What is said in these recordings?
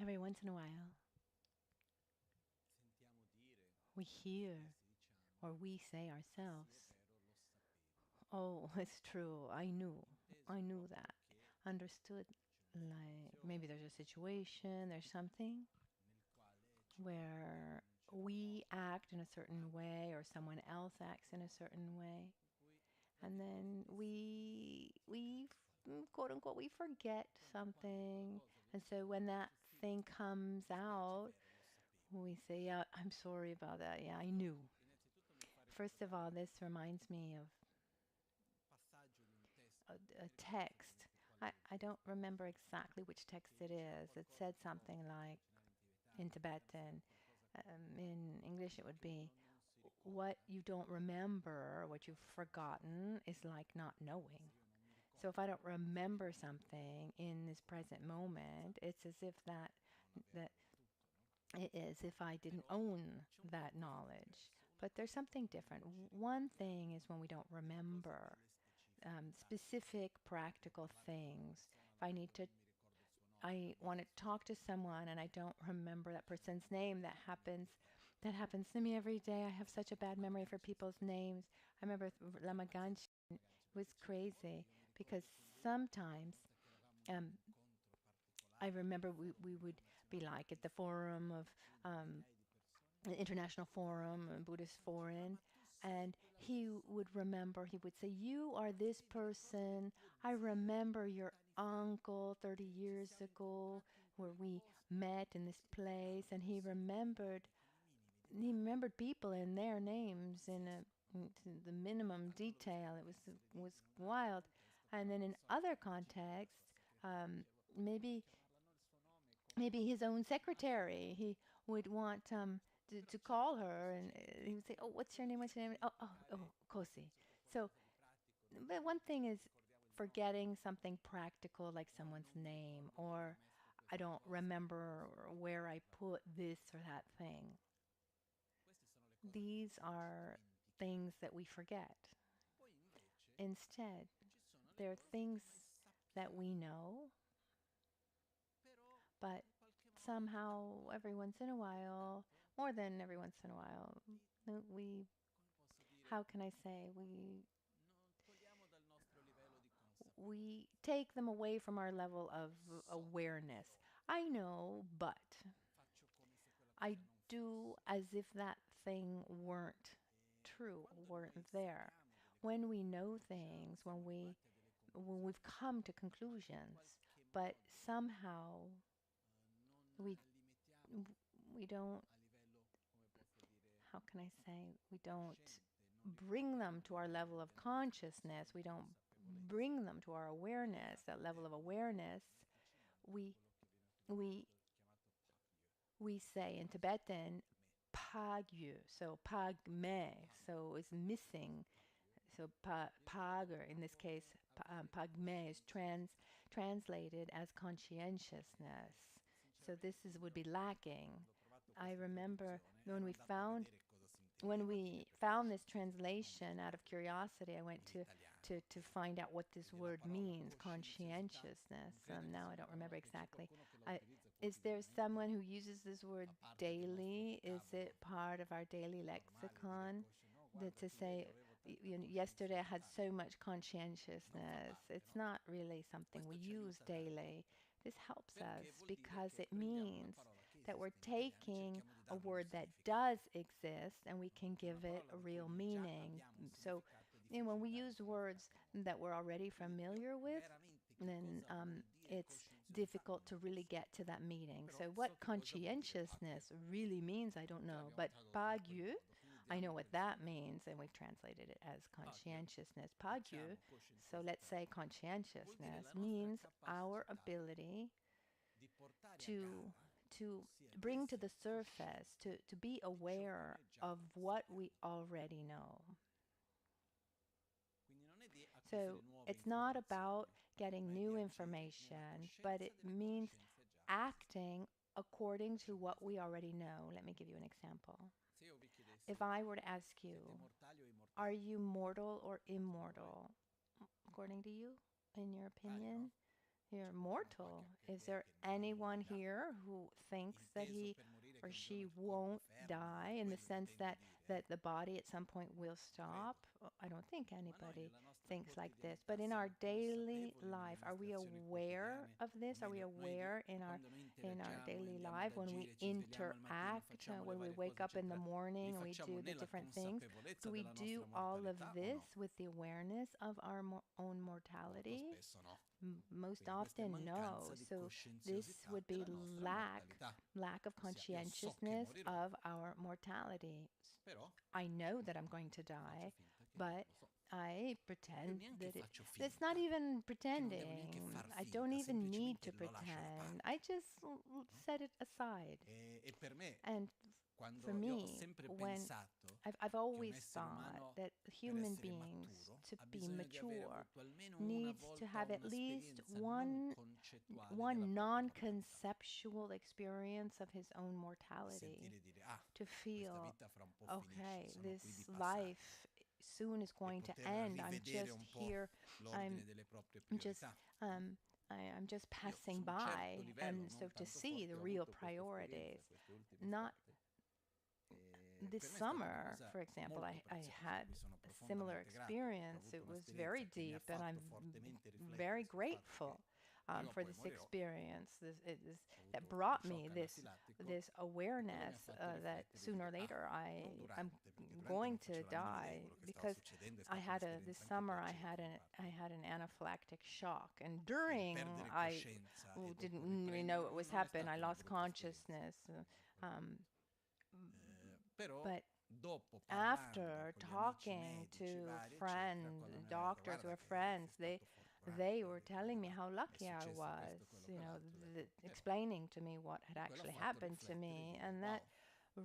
Every once in a while, we hear or we say ourselves, oh, it's true, I knew that, understood, like maybe there's a situation, there's something where we act in a certain way or someone else acts in a certain way, and then quote unquote we forget something, and so when that thing comes out, we say, yeah, I'm sorry about that, yeah, I knew. First of all, this reminds me of a text. I don't remember exactly which text it is. It said something like, in Tibetan, in English it would be, what you don't remember, what you've forgotten, is like not knowing. So if I don't remember something in this present moment, it's as if that it is if I didn't own that knowledge. But there's something different. One thing is when we don't remember specific practical things. If I want to talk to someone and I don't remember that person's name, that happens to me every day. I have such a bad memory for people's names. I remember Lama Gangchen was crazy because sometimes um, I remember we would be like at the forum of the International Forum, Buddhist Forum, and he would say, you are this person. I remember your uncle 30 years ago where we met in this place, and he remembered people and their names to the minimum detail. It was wild. And then in other contexts, um, maybe maybe his own secretary. He would want to call her, and he would say, "Oh, what's your name? What's your name? Oh, Kosi." So, but one thing is forgetting something practical like someone's name, or I don't remember where I put this or that thing. These are things that we forget. Instead, there are things that we know, but somehow every once in a while, more than every once in a while, we, how can I say, we take them away from our level of awareness. I know, but I do as if that thing weren't true, weren't there. When we know things, when we've come to conclusions, but somehow we we don't, how can I say, we don't bring them to our level of consciousness. We don't bring them to our awareness, that level of awareness. We we we say in Tibetan, pagyu, so pagme, so it's missing. So pag, or in this case, pagme is translated as conscientiousness. So this is would be lacking. I remember when we found this translation out of curiosity, I went to find out what this word means, conscientiousness. Now I don't remember exactly. Is there someone who uses this word daily? Is it part of our daily lexicon? To say, yesterday I had so much conscientiousness. It's not really something we use daily. This helps us because it means that we're taking a word that does exist and we can give it a real meaning. So, when we use words that we're already familiar with, then it's difficult to really get to that meaning. So, what conscientiousness really means, I don't know. But pagyu, I know what that means, and we've translated it as conscientiousness. Pagyu, so let's say conscientiousness means our ability to to bring to the surface, to be aware of what we already know. So it's not about getting new information, but it means acting according to what we already know. Let me give you an example. If I were to ask you, are you mortal or immortal? According to you, in your opinion? You're mortal. Is there anyone here who thinks that he or she won't die in the sense that the body at some point will stop? I don't think anybody thinks like this. But in our daily life, are we aware of this? Are we aware in our daily life when we interact, when we wake up in the morning and we do the different things? Do we do all of this with the awareness of our own mortality? Most often, no. So this would be lack of conscientiousness of our mortality. I know that I'm going to die, but I pretend that it's not even pretending. I don't even need to pretend. I just set it aside. And for me, when I've always thought that human beings, to be mature, needs to have at least one non-conceptual experience of his own mortality, to feel, okay, this life soon is going to end. I'm just here. I'm just I'm just passing by, and so to see the real priorities. Not this summer, for example, I had a similar experience. It was very deep, and I'm very grateful for this experience. That brought me this awareness that sooner or later I'm going to die, because this summer I had an anaphylactic shock, and during I didn't really know what was happening. I lost consciousness. But after talking to friends, doctors who are friends, they were telling me how lucky I was, explaining to me what had actually happened to me, and that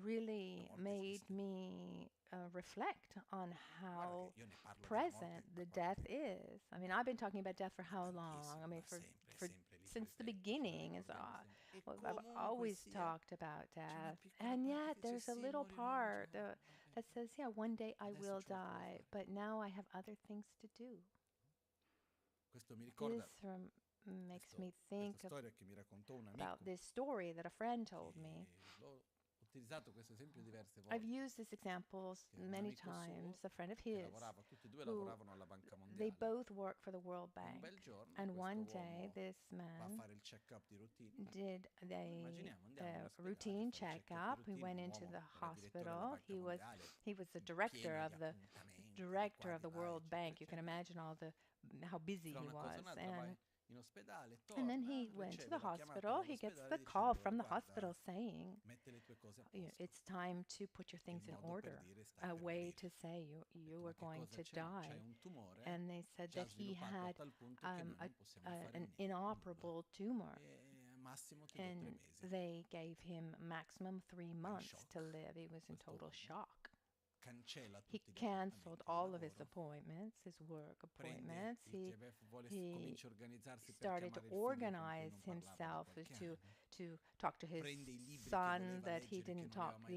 really made me reflect on how present the death is. I mean, I've been talking about death for how long? I mean, for since the beginning. I've always talked about death, and yet there's a little part that says, yeah, one day I will die, but now I have other things to do. This makes me think about this story that a friend told me. I've used this example many times. A friend of his, who they both work for the World Bank, and one day this man did a routine checkup. He went into the hospital. He was the director of the World Bank. You can imagine how busy he was, and then he went to the hospital. He gets the call from the hospital saying, it's time to put your things in order, a way to say you were going to die. And they said that he had an inoperable tumor, and they gave him maximum 3 months to live. He was in total shock. He canceled all of his appointments, his work appointments. He started to organize himself to talk to his son that he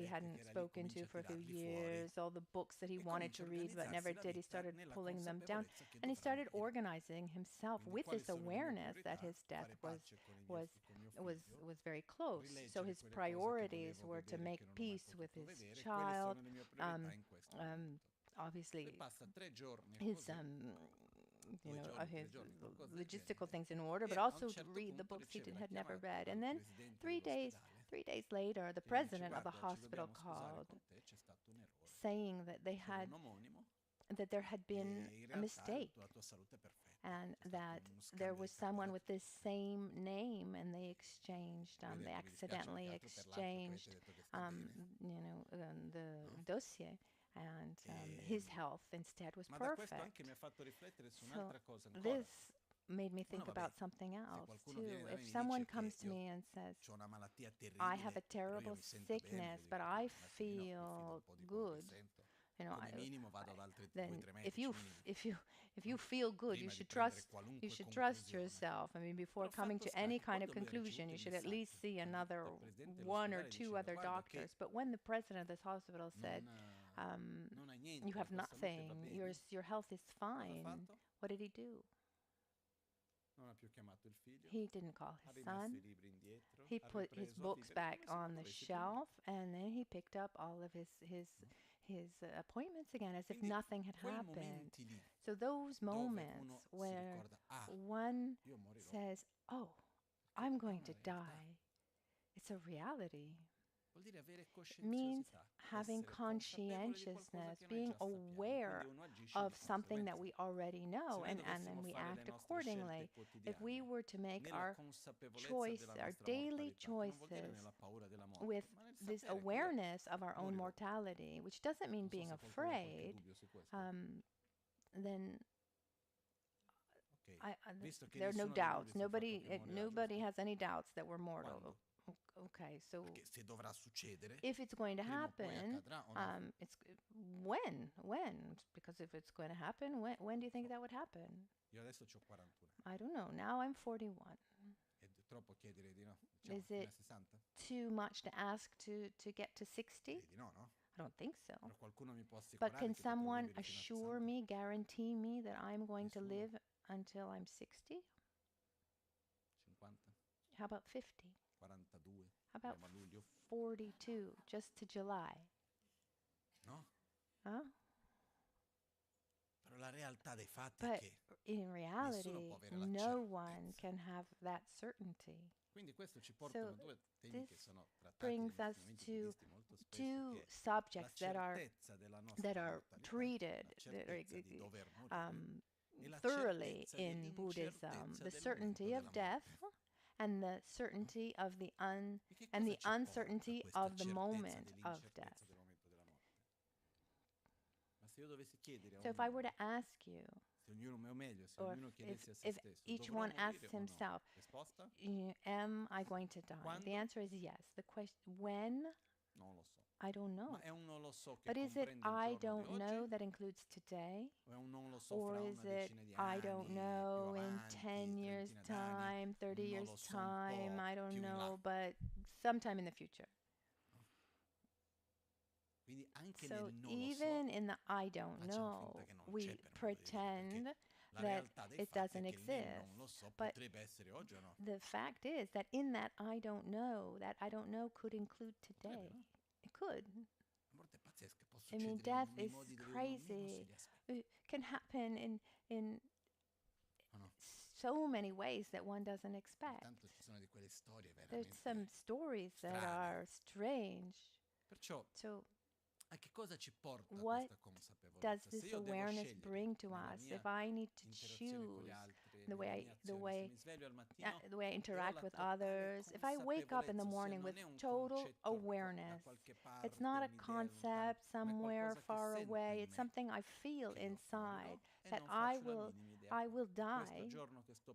hadn't spoken to for a few years, all the books that he wanted to read but never did. He started pulling them down, and he started organizing himself with this awareness that his death was very close. So his priorities were to make peace with his child, obviously his his logistical things in order, but also to read the books he had never read. And then 3 days later, the president of the hospital called, saying that there had been a mistake, and that there was someone with this same name, and they accidentally exchanged, the dossier, and his health instead was perfect. So this made me think about something else too. If someone comes to me and says, I have a terrible sickness, but I feel good, then if you feel good, you should trust yourself. I mean, before coming to any kind of conclusion, you should at least see another one or two other doctors. But when the president of this hospital said, you have nothing, your health is fine, what did he do? He didn't call his son. He put his books back on the shelf, and then he picked up all of his appointments again as if nothing had happened. So those moments where one says, "Oh, I'm going to die," it's a reality. Means having conscientiousness, being aware of something that we already know, and then we act accordingly. If we were to make our choice, our daily choices with this awareness of our own mortality, which doesn't mean being afraid, then there are no doubts. Nobody has any doubts that we're mortal. Okay, so if it's going to happen, it's when? Because if it's going to happen, when do you think that would happen? I don't know. Now I'm 41. Is it too much to ask to get to 60? I don't think so. But can someone assure me, guarantee me that I'm going to live until I'm 60? How about 50? How about 42, just to July? Huh? But in reality, no one can have that certainty. So this brings us to two subjects that are treated thoroughly in Buddhism: the certainty of death and the certainty of the uncertainty of the moment of death. So if I were to ask you, or if each one asks himself, am I going to die? The answer is yes. The question, when? I don't know. But is it I don't know that includes today? Or is it I don't know in 10 years' time, 30 years' time, I don't know, but sometime in the future? So even in the I don't know, we pretend that it doesn't exist. But the fact is that in that I don't know could include today. It could. I mean, death is crazy. It can happen in so many ways that one doesn't expect. There's some stories that are strange. So what does this awareness bring to us? If I need to choose the way I interact with others, if I wake up in the morning with total awareness, it's not a concept somewhere far away. It's something I feel inside, that I will die,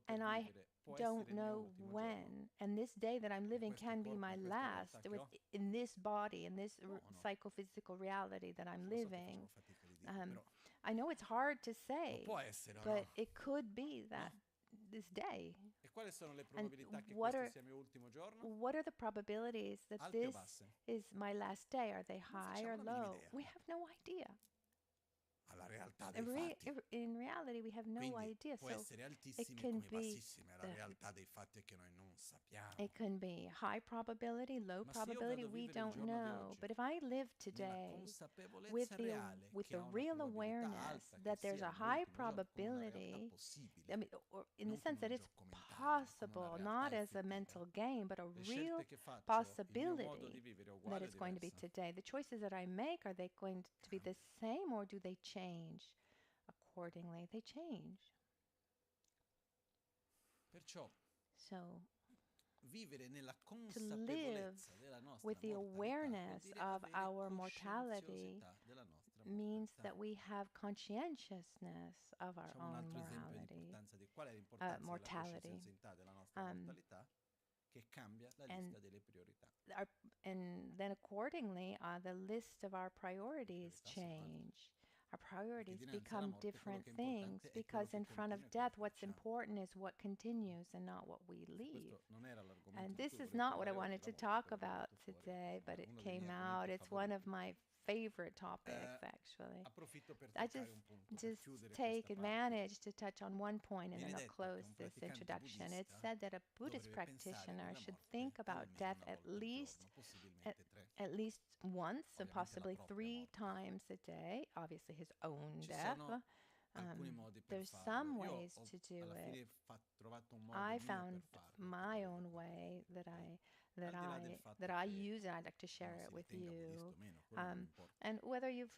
and I don't know when. And this day that I'm living can be my last in this body, in this psychophysical reality that I'm living. I know it's hard to say, but it could be that this day. And what are the probabilities that this is my last day? Are they high or low? We have no idea. In reality, we have no idea. So it can be high probability, low probability. We don't know. But if I live today with the real awareness that there's a high probability, I mean, or in the sense that it's possible, not as a mental game, but a real possibility that it's going to be today. The choices that I make, are they going to be the same, or do they change accordingly? They change. So to live with the awareness of our mortality means that we have conscientiousness of our own mortality. And then accordingly, the list of our priorities change. Our priorities become different things, because in front of death, what's important is what continues and not what we leave. And this is not what I wanted to talk about today, but it came out. It's one of my favorite topics, actually. Approfitto per I toccare un punto, per just chiudere take questa parte. advantage to touch on one point and Viene then I'll detto che close un this praticante introduction. It's buddista said that a Buddhist dovrebbe pensare practitioner alla should morte think about almeno death una at volta al least giorno, at, possibilmente tre. at least once and Ovviamente la possibly propria 3 morte. times a day, obviously his own Ci death. sono alcuni modi per There's farlo. some Io ways ho to do alla it. fine trovato un modo I mio found per farlo che my volevo own way condividere that con te. I that Al di là del I that fatto I che use, and I'd like to share uno it si with ritenga buddista you. o meno, quello non importa. And whether you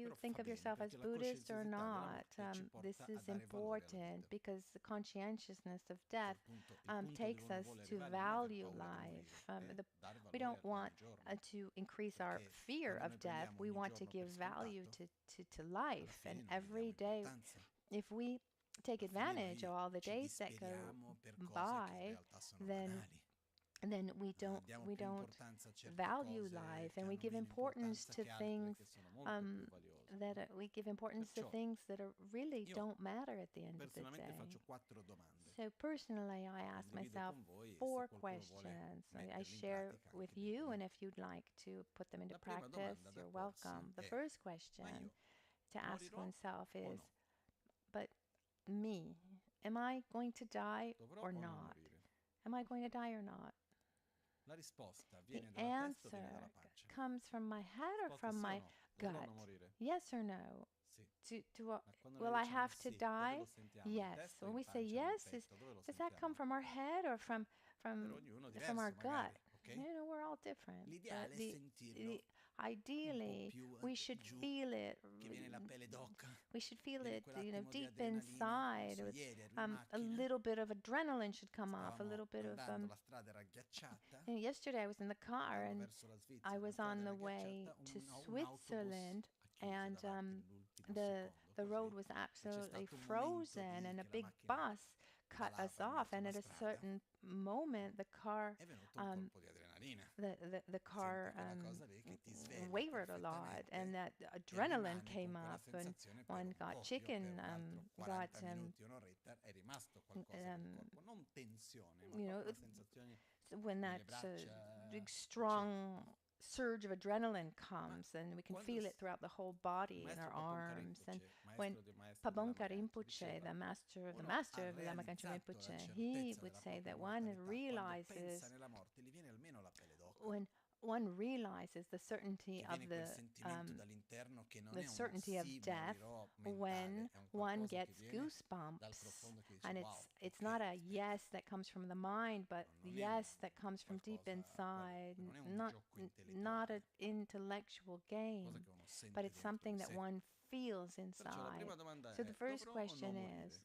Però think fa of bene yourself as perché la Buddhist or coscienziosità della not, morte ci this porta a is dare valore alla important vita. because the conscientiousness of Ecco death il punto dove takes uno us vuole to arrivare non è aver value paura di life. morire, è The, dare we valore don't want ogni giorno. to increase our Perché fear quando of noi death. prendiamo We ogni want to giorno give per value scontato, to alla life, and fine non every gli diamo day, importanza. if we take Alla fine advantage of noi all the ci days that go disperiamo per cose che in by, realtà sono then banali. we don't Diamo we più don't importanza a certe value cose life, che and we hanno give meno importance importanza to che altre things che sono molto più um, valiose. that we give importance to Perciò things that are really io don't matter at the end of the personalmente day. faccio 4 domande. So personally, I ask Condivido myself con voi e se 4 qualcuno vuole questions. I metterli in share pratica with anche you, and bene. if you'd like to put them into La prima practice, domanda da you're porsi welcome. The è: first ma question io to ask morirò oneself o is, no? but me, am I going to die Dovrò or o non not? morire? Am I going to die or not? La risposta The viene dalla testa o viene dalla answer pancia? comes from my head or Risposta from sì o my no? Dovrò o gut? non morire? Yes or no? Sì. Ma quando noi Will I diciamo have to sì, dove die? lo sentiamo? In Yes. testa o When in we say pancia, nel yes, petto? Dove lo does that come sentiamo? from our head or from Per from ognuno from our diverso gut? magari, ok? You know, we're all different. But L'ideale è sentirlo un po' ideally, più we should giù, feel it. che viene la pelle d'oca, We should feel viene it, quell'attimo di deep adrenalina. Non inside. so, ieri ero in A macchina, little bit of adrenaline should come off. A little stavamo bit of andando, la strada era ghiacciata, Yesterday, I was in the car andando and verso la I Svizzera, la was strada on era the way ghiacciata, to un autobus Switzerland, ha chiuso and davanti l'ultimo the secondo, road così, was e c'è absolutely stato un momento frozen, and a che la big macchina bus cut us pedalava in off. mezzo And alla at a strada. certain moment, the car, È venuto un colpo di adrenalina. the car Senti quella cosa lì che ti sveglia wavered a lot, and perfettamente that e adrenaline rimani came con quella up, and sensazione per one un got po'. Io per chicken, un altro got 40 minuti, un'oretta, è rimasto qualcosa nel corpo, non tensione, ma you know, proprio una sensazione when that nelle braccia, big eccetera. strong surge of adrenaline Ma comes, and we can quando feel it throughout the whole body and maestro our Paponka arms. And Rinpoche, when maestro dei maestri della Pabonka Gangchen, Rinpoche, diceva: the uno ha master of Lama Michel realizzato la Rinpoche, he certezza would della say propria that one mortalità quando pensa nella morte, gli viene almeno la pelle d'oca, when one realizes the certainty che of viene quel sentimento dall'interno che non the è un certainty of sì death, morirò when mentale, è un one qualcosa che gets viene dal goosebumps, profondo, che dice and wow, it's ok, not a aspetta, yes that comes from the mind, but non è yes that comes from deep qualcosa inside, qualunque, non è un gioco not an intellettuale, intellectual qualcosa game, che uno but sente it's dentro something di that sé. one feels Perciò la inside. prima domanda So the è: first dovrò o no question morire? is,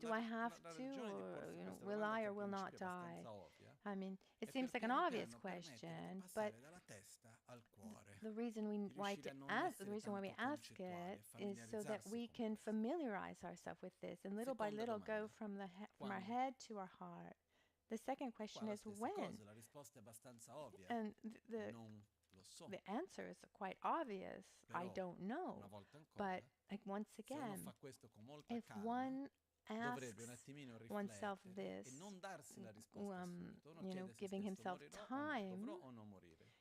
do I have La to, ragione di or porsi questa will domanda, I che or a will not principio è die? abbastanza ovvia, I mean, it è seems per like an piano obvious piano permettere di question, but passare dalla testa al cuore, the reason we di why riuscire to a non ask the essere reason why we tanto ask concettuali, it a is so that familiarizzarsi we con can questo. familiarize ourselves with this, and little by Seconda little go domanda: from our quando? head to our heart. The second E qua question la is stessa when, cosa, la risposta è abbastanza ovvia, and non lo so. the answer is quite obvious. I Però, don't know, una volta but ancora, like once se uno again, fa questo con molta if calma, one dovrebbe asks un attimino oneself riflettere this, e non darsi la risposta subito. Uno chiede a se giving stesso: himself morirò o no? time, Dovrò o non morire?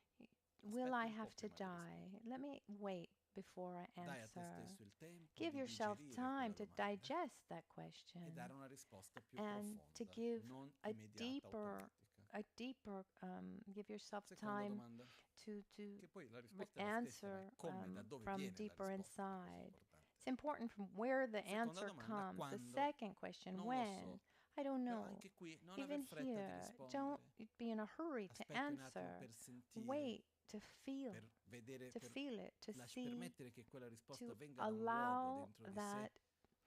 will Aspetta I un po' have to prima di die? rispondere. Let me wait before I Dai a te answer. stesso il tempo Give di yourself digerire time quella to domanda digest that e question dare una risposta più and to profonda, give non a immediata, automatica. give yourself Seconda time domanda, to che poi la risposta è la stessa, ma è answer come, da dove from viene la deeper risposta, che è così inside. importante. It's important from where the Seconda answer domanda: comes. The quando? second question, Non lo when? so. I don't Però know. anche qui non aver Even fretta di here, don't rispondere. be in a hurry to Aspetti un attimo answer. per sentire, Wait to feel, per vedere, to feel it, to see, permettere che quella risposta to venga da un luogo allow dentro di sé that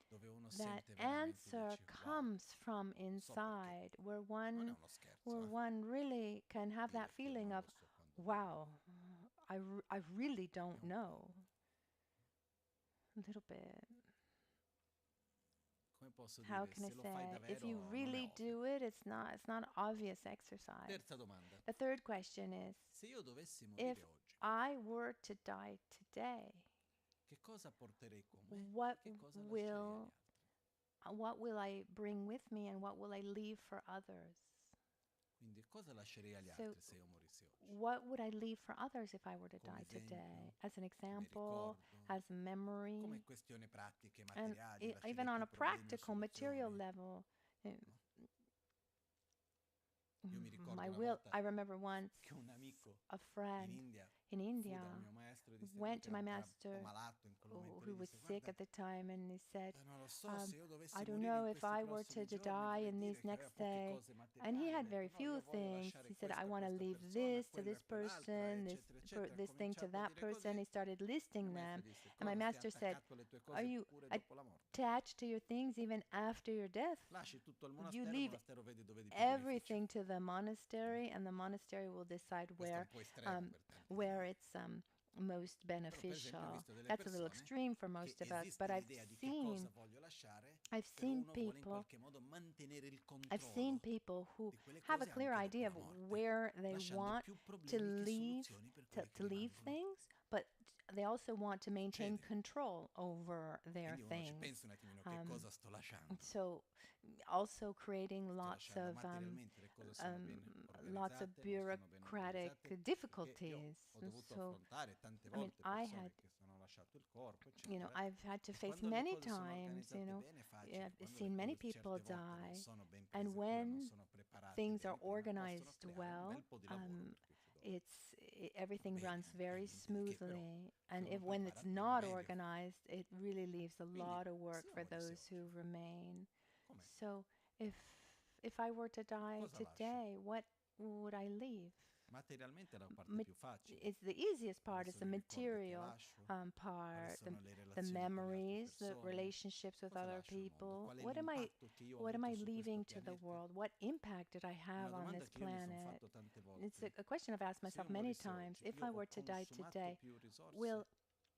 dove uno that sente veramente, answer dice wow, comes from lo so perché. inside, where Non è one uno scherzo, really can have that dire che io feeling non of, lo so quando wow, I really morirò. don't È un know. po'. A little bit. Come posso How dire, can I se lo fai say? If you davvero non è really ovvio. do it, it's not an obvious exercise. Terza domanda: The third question is, se io dovessi if morire oggi, I were to die today, che cosa porterei con me? what Che cosa lascerei agli altri? what will I bring with me, and what will I leave for others? Quindi cosa lascerei agli So, altri se io morissi oggi? what would I leave for others if I were to Come die today? esempio, As an come example, ricordo, as a memory, come questioni pratiche, and materiali, even lascerei on più a problemi o practical, material soluzioni, level. uh, no? Io mi ricordo My una will, volta I remember once che un amico a in friend India in fu India da un mio maestro e disse, no, went che to my era un po' master malato in quel momento, who gli was disse, sick guarda, at the time, and he said, non lo so, um, se io I dovessi don't morire know in if questi I were to prossimi giorni die dovrei in these dire che aveva next poche day. cose And he materiali. Ha had detto, very no, few io voglio things. He lasciare said, I questo a want to questa leave persona, a this to quello e this a quell'altra, person, eccetera, eccetera. Ha this thing to cominciato a that dire person. così. He started Il mio listing maestro them. disse, And my cosa stai master said, attaccato alle tue are cose you pure dopo la morte? attached to your things even after your death? Lasci tutto il You monastero leave vedi dove è di più beneficio. everything to the monastery, and the monastery will decide Questo è un po' estremo per tanti di where noi. it's most Però per esempio ho beneficial. visto delle That's a little persone extreme for che most of us, esiste but l'idea di che cosa voglio lasciare, però uno vuole in qualche modo mantenere il I've seen controllo people who di quelle have a cose clear anche dopo idea la of morte, where they lasciando want più to problemi che leave soluzioni per quelli che to leave rimangono. things, but they also want to maintain Succede. control over their Quindi uno ci things. pensa un attimino che cosa sto lasciando. So also creating Sto lasciando materialmente le cose sono ben lots of organizzate, non sono ben bureaucratic organizzate, perché io difficulties. ho dovuto So, affrontare tante I mean, volte persone che hanno lasciato il corpo, eccetera. I've had to E face quando le many cose sono times, organizzate bene è facile, I've quando le seen many cose people certe volte non die. sono ben And prese cura, non when sono preparate things are bene prima, possono organized creare un well, bel po' di lavoro per chi ci dopo. everything Bene, runs anche very niente di che, però smoothly. se And uno when prepara it's bene, not meglio. organized, it really leaves a Quindi, lot of work se io for morissi those oggi, who remain. com'è? So if I were to die Cosa lascio? today, what would I leave? Materialmente è la parte più facile. It's the easiest Quali part is the sono i ricordi che material lascio? Quali part, sono le the relazioni con le altre memories, the persone? relationships with Cosa other lascio al mondo? people. Qual è l'impatto che io ho What am avuto I su questo leaving to the pianeta? world? What impact did I Una have on domanda this che io mi sono planet? fatto tante It's volte. a question I've asked Se io myself many morissi times. oggi, If io I ho were to die consumato today, più risorse will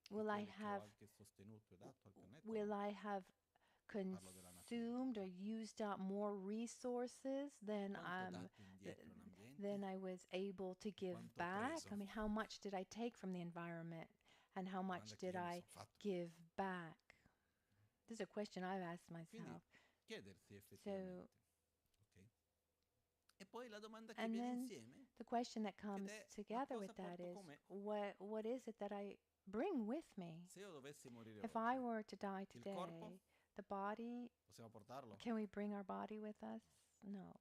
di will I quelle che ho have anche sostenuto e dato al pianeta o will no? I have Parlo della natura. consumed or used up more resources Quanto ho dato indietro all'ambiente than I was able to e give quanto ho back? I preso? mean, how much did I take from the environment and how much Domanda che did io mi I sono fatto. give back? This is a question I've asked Quindi myself. chiedersi So, effettivamente. Ok? E poi la domanda che and viene then insieme, the question that ed comes è, ma together with cosa that porto is, con me? what is it that I bring with me? Se io dovessi morire If I oggi, were to die il corpo, today, the body, possiamo portarlo? can we bring our body with us? No.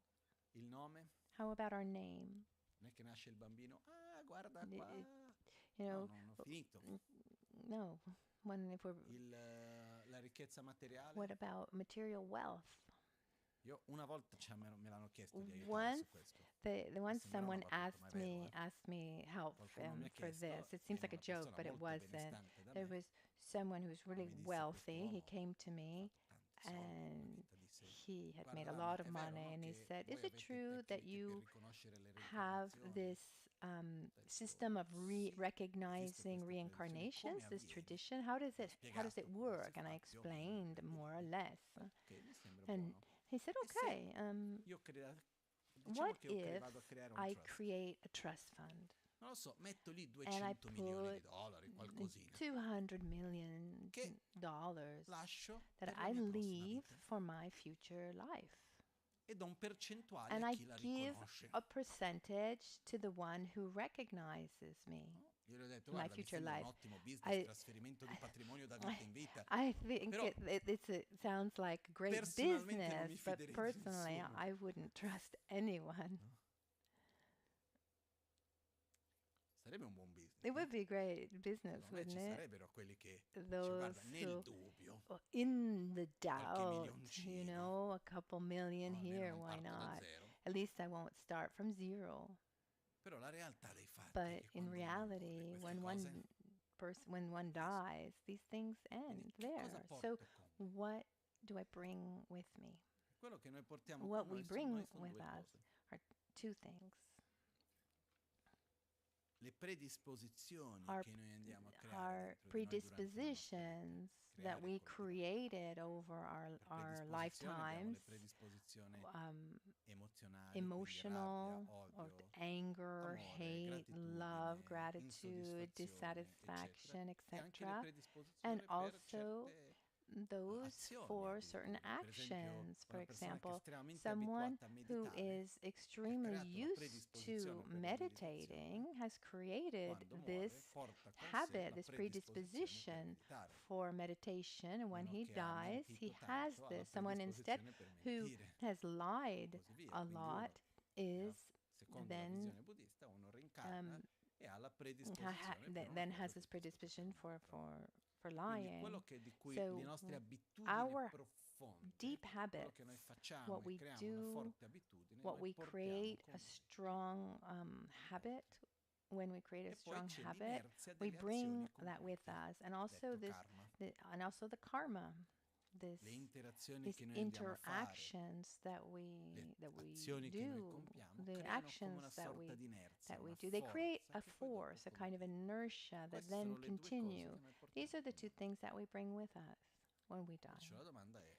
Il nome? How about our name? Non è che nasce il bambino, ah, guarda Y- qua. y- You No, know, non ho finito. no. When if we're La ricchezza materiale? what about material wealth? Io una volta me l'hanno chiesto di aiutare Once su questo. once Sembrava una someone battuta, ma è vero, eh? asked me help Qualcuno mi ha for this. chiesto, It seems viene like a una joke, persona but it molto wasn't. benestante da There me, was someone who was e really mi disse, wealthy. He quest'uomo came to ha me fatto tanti soldi nella and vita, disse, he had guarda made a Lama, lot of è vero, money, no, and he che said, "Is voi it avete true that tecniche per you riconoscere le have reincarnazioni? this Ho system detto, of sì, esiste recognizing questa tradizione. Come reincarnations, this avviene? tradition? Gli ho How does it spiegato come si work?" And I fa più o meno, explained e more or vedi. less. Ho detto, ok, mi sembra And buono. he said, E se "Okay, io diciamo what che if vado a creare un I trust? create a trust fund Non lo so, metto lì and I 200 milioni put di dollari, qualcosina, $200 million che that lascio per la I mia prossima leave vita for my future life?" e do un percentuale And a I chi la give riconosce. a percentage to the one who recognizes me, No? Io gli ho detto, my guarda, mi future sembra un life. ottimo business, I, trasferimento di patrimonio da I, vita in vita, I think però it sounds like great personalmente non business, mi but fiderei di personally, nessuno. I wouldn't trust anyone. No? Sarebbe un buon business, It no? would be great business, Secondo me wouldn't ci it? sarebbero quelli che dice, Those guarda, nel who, dubbio, in the qualche doubt, milioncino, a couple million no? Almeno here, non why parto da not? zero. At least I won't start from zero. Però la realtà dei fatti è But che in quando uno muore, reality, queste cose when one finiscono. dies, these things Quindi end che cosa there. So, porto con me? what do I bring with me? Quello che noi portiamo What con we noi sono bring due with us cose. are two things. Le predisposizioni Our, che noi andiamo a creare our dentro di noi durante la nostra vita. predispositions that Creare e we coltivare. created over Per our predisposizione abbiamo lifetimes, le predisposizioni um, emozionali, quindi emotional, rabbia, or odio, anger, amore, hate, love, gratitudine, gratitude, insoddisfazione, eccetera. dissatisfaction, E anche le etc. And predisposizioni per also certe those for certain actions. For example, someone who is extremely used to meditating has created this habit, this predisposition for meditation. And when he dies, he has this. Someone instead who has lied a lot is then then has this predisposition for lying. So our deep habits, what we do, what we create a strong habit, when we create a strong habit, we bring that with us, and also and also the karma, these interactions that we do, the actions that we do, they create a force, a kind of inertia that then continue. These are the two things that we bring with us when we die.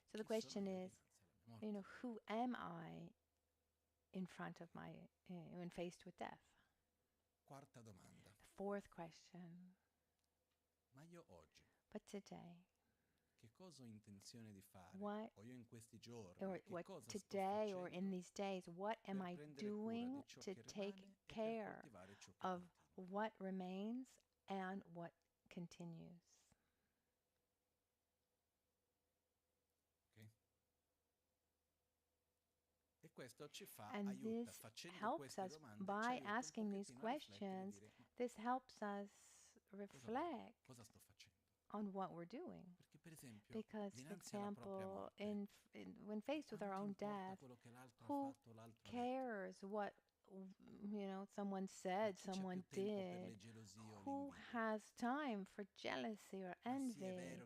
So the question is, who am I in front of when faced with death? The fourth question. But today, what today or in these days, what am I doing to take care of what remains and what continues? And this helps us by asking these questions. This helps us reflect on what we're doing. Because, for example, when faced with our own death, who cares what someone said, someone did? Who has time for jealousy or envy?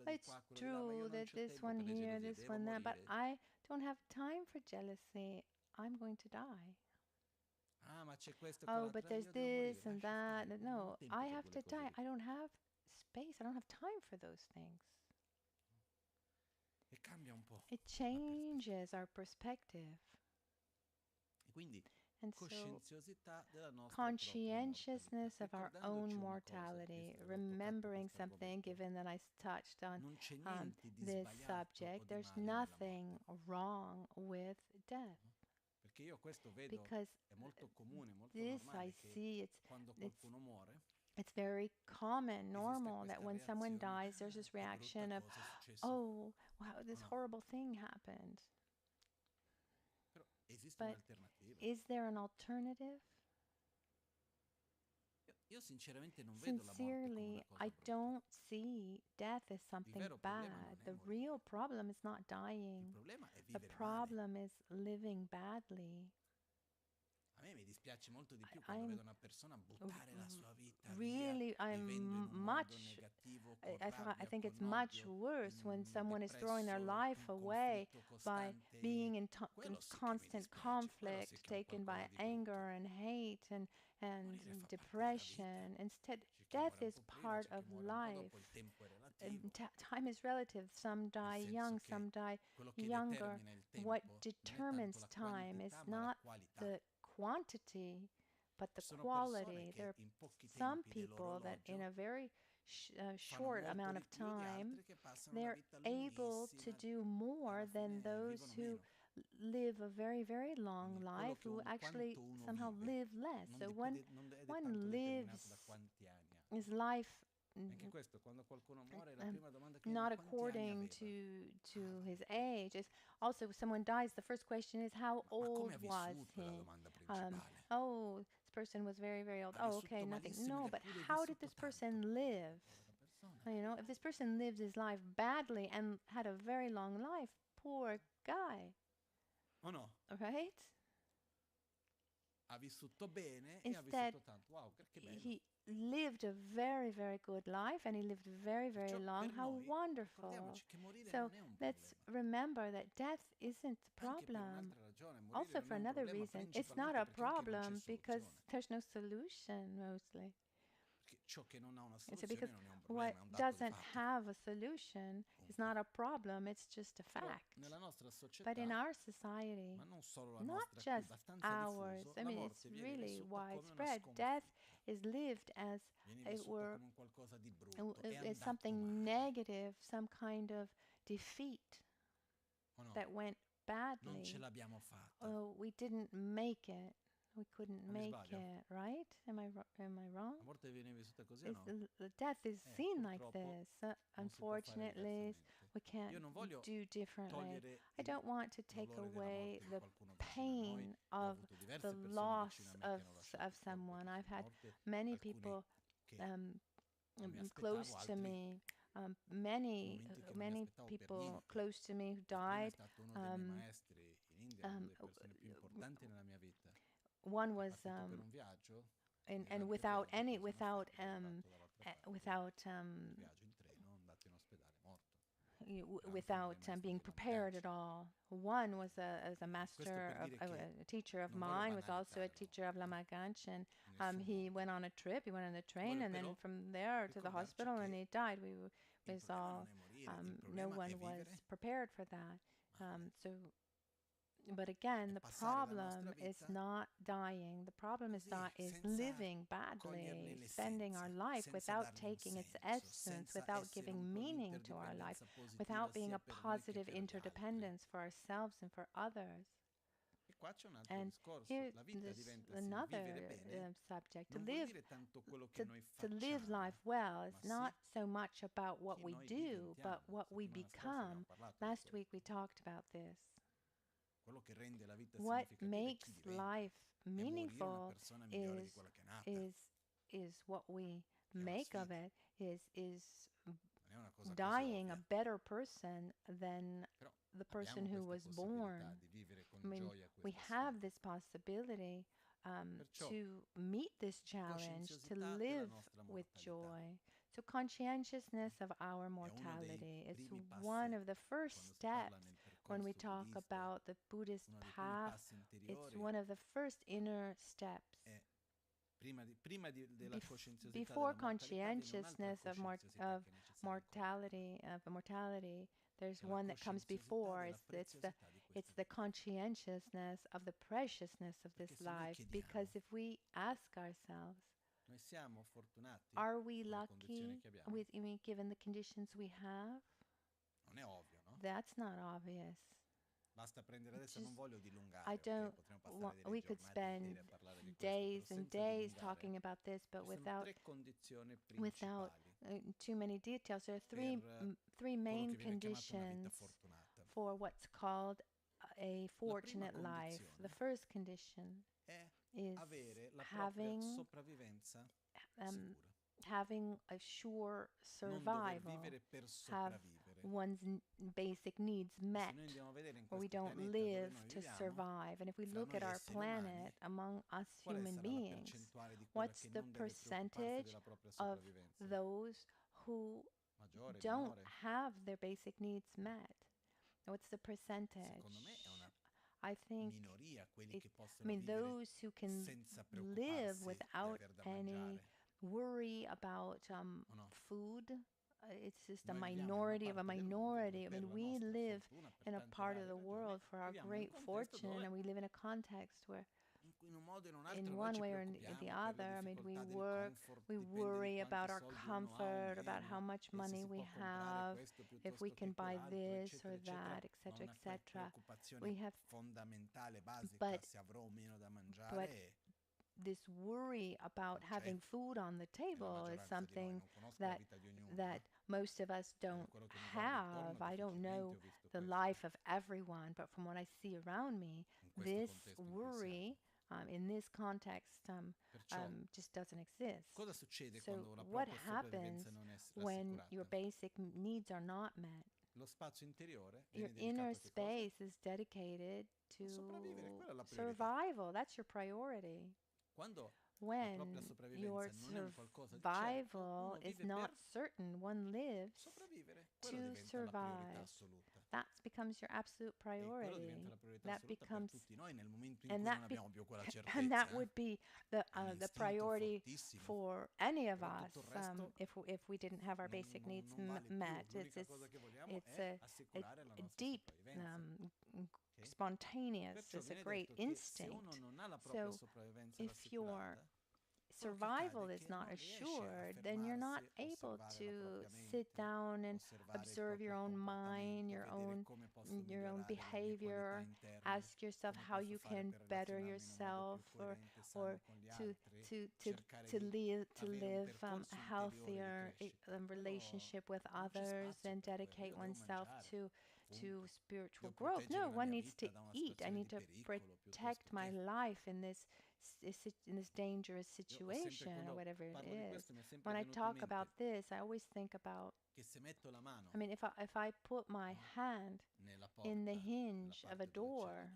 It's true that this one here, this one there, but I don't have time for jealousy. I'm going to die. Oh, but there's this and that. No, I have to die. I don't have space. I don't have time for those things. It changes our perspective. And so, conscientiousness of our own mortality, remembering something, given that I touched on this subject, there's nothing wrong with death. Because this I see, it's very common, normal, that when someone dies, there's this reaction of, oh, wow, this horrible thing happened. But is there an alternative? Sincerely, I don't see death as something bad. The real problem is not dying. The problem is living badly. I think it's much worse when someone is throwing their life away by being in constant conflict, taken by anger and hate and depression. Instead, death is part of life. Time is relative. Some die young, some die younger. What determines time is not the quantity, but the quality. There are some people that in a very short amount of time, they're able to do more than those who live a very, very long life, who actually somehow live less. So one lives his life not according to his age. It's also, if someone dies, the first question is, how old was he? Oh, this person was very, very old. Oh, okay, nothing. No, but how did this person live? If this person lived his life badly and had a very long life, poor guy. Oh no. Right? Instead, he lived a very, very good life, and he lived very, very long. How wonderful. So let's remember that death isn't the problem. Also, for another reason, it's not a problem because there's no solution, mostly. ciò che non ha una And so because soluzione non è un what problema, è un dato di doesn't fatto. have a solution is not a problem, it's just a Però fact. nella nostra But in società, our society, ma non solo la not nostra, qui just abbastanza ours, diffuso, I la mean, it's morte viene really vissuta come una widespread. Death sconfitta, is lived as viene it vissuta were come un qualcosa di brutto, è it's andato something male, negative, some kind of defeat o no? that went Non ce badly. l'abbiamo fatta. Oh, we didn't make it. We couldn't Non mi make sbaglio? it, right? Am I wrong? La morte viene vissuta così o no? The death is seen like Purtroppo this. non si può fare Unfortunately, diversamente. we can't Io non voglio do differently. togliere I il don't want to take dolore della away morte di the qualcuno vicino a noi. pain Io ho of avuto the diverse persone loss vicino a me che hanno lasciato of il corpo someone. I've così, had morte, many alcuni people che um, non mi close aspettavo, to altri me, many momenti che non mi many aspettavo per people niente. close to me who Il primo è died. stato uno dei miei maestri in India, una Um, delle persone più importanti nella mia vita. one È was partito per un viaggio, and pesante without viaggio, any poi sono without stato lavorato dall'altra parte without del viaggio in treno, andato in ospedale, morto. Anche uno without dei maestri being di Lama prepared at Gangchen. all. One was as a Questo master per dire of che a teacher of non voglio mine, was also a banalizzare la teacher of morte Lama Gangchen. in nessun He modo. went on a trip. He went on the train, Voglio and però then from there to the ricordarci hospital, and che he died. il Was problema all non è morire, il no problema è one was vivere prepared for that. male, So, but again, è the passare la nostra problem is vita not dying. The problem is così, not is senza living coglierne badly, spending our l'essenza, life senza without dargli un taking its senso, essence, senza without essere un giving po' meaning to our life, l'interdipendenza positiva without being sia a per noi che positive per gli altri. interdependence for ourselves and for others. E qua c'è un altro And discorso. here, La vita this diventa, se il another vivere bene subject. non vuol dire tanto quello che To, noi to live life facciamo, well is ma sì not so much about what chi we noi do, but diventiamo. what we Settimana scorsa abbiamo become. parlato di Last questo. week we talked about this. Quello che rende la vita What significativa è chi makes diventa. life E morire una meaningful persona migliore is di quella che è nata. is is what we È una make of sfida, it is non è una cosa così dying a ovvia. better person than Però the person abbiamo who questa was possibilità born. di vivere con I mean, gioia we questa have sfida. this possibility Perciò to meet this challenge, to coscienziosità della live nostra with mortalità joy. So, conscientiousness of our è uno dei mortality. It's primi one passi of the first quando si parla steps nel when we percorso talk buddista, about the Buddhist uno dei primi path. passi It's interiori one of the first inner steps. è della coscienziosità Before della mortalità viene un'altra conscientiousness of coscienziosità che è necessaria mortality, there's che è la one that comes coscienziosità before. della preziosità di It's questa the vita. conscientiousness of the preciousness of this Perché se noi life. Because chiediamo, if we ask ourselves, noi siamo fortunati are we con le condizioni lucky che abbiamo? with, I mean, given the conditions we have? Non è ovvio, no? That's not obvious. Basta prendere adesso, non Just, voglio I dilungare, ok? don't Potremmo passare delle we could giornate spend intere a parlare di questo, però days and senza days dilungare, talking about this, but ci sono tre condizioni without principali too many details. There are per three quello main che viene chiamato una vita conditions fortunata. for what's called a La prima fortunate life. The condizione first condition è is avere la propria sopravvivenza um, sicura. having a sure Non dover survival, vivere per have sopravvivere. one's basic needs E se met, noi andiamo a vedere in where we questo don't pianeta dove live noi to viviamo, survive. And if we fra look at noi our esseri umani, planet, among us quale human sarà la beings, percentuale di quella what's che the non deve preoccuparsi percentage della propria of sopravvivenza? those who Maggiore, don't minore? have their basic needs met? What's the percentage? Secondo me è una I think minoria quelli it, che I possono mean, vivere those who can senza live preoccuparsi di without aver da any mangiare, worry about o no? food. It's just a Noi viviamo in una minority of a parte del mondo dove minority. I per mean, la we nostra live fortuna, per in a tante part of varie the ragioni, world for our viviamo in un great contesto fortune, dove and we live in a context where, in cui in un modo o in un altro in noi one ci way or in the preoccupiamo per le other, I mean, we difficoltà del work, comfort, we dipende di worry quanti about our soldi uno ha o comfort, about how meno, much e se money si we può comprare have, questo if we piuttosto can che buy quell'altro, this or eccetera, eccetera, that, ma etc., una etc. preoccupazione We have, fondamentale, basica, but se avrò o meno da but mangiare, this worry about non c'è having food on the nella table is maggioranza di noi. something Non conosco la that vita di ognuno, that most of us da don't quello che mi guardo have. intorno I don't know difficilmente ho visto the questo life of everyone, but from what I see around me, in questo this contesto in cui worry siamo. in this context Perciò just doesn't exist. cosa succede So quando la what propria happens sopravvivenza non è when your rassicurata? basic needs are not met? Lo spazio interiore Your viene inner dedicato a che cosa? space is dedicated A sopravvivere, to quella è la priorità. survival. That's your priority. Quando la propria When your sopravvivenza non è un qualcosa di certo, survival uno is vive not per certain, one lives sopravvivere. to to survive. That becomes your absolute priority. That becomes, and that be, and that would be the priority for any of us if we didn't have our basic needs met. It's a deep, spontaneous. It's a great instinct. So if your survival is not assured, then you're not able to sit down and observe your own mind, your own behavior, ask yourself how you can better yourself, or to live a healthier relationship with others and dedicate oneself to spiritual growth. No, one needs to eat. I need to protect my life in this dangerous situation or whatever it is. When I talk about this, I always think about, I mean, if I put my hand in the hinge of a door,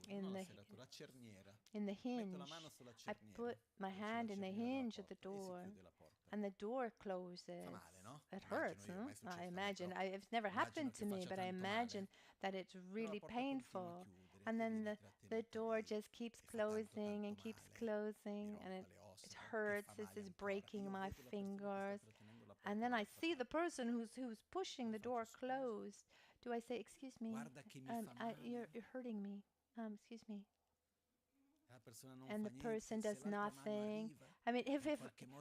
in the hinge, I put my hand in the hinge of the door, and the door closes. It hurts, no? I imagine. It's never happened to me, but I imagine that it's really painful. And then the door just keeps closing and keeps closing, and it hurts. It's just breaking my fingers. And then I see the person who's pushing the door closed. Do I say, excuse me, you're hurting me. Excuse me. And the person does nothing. I mean, if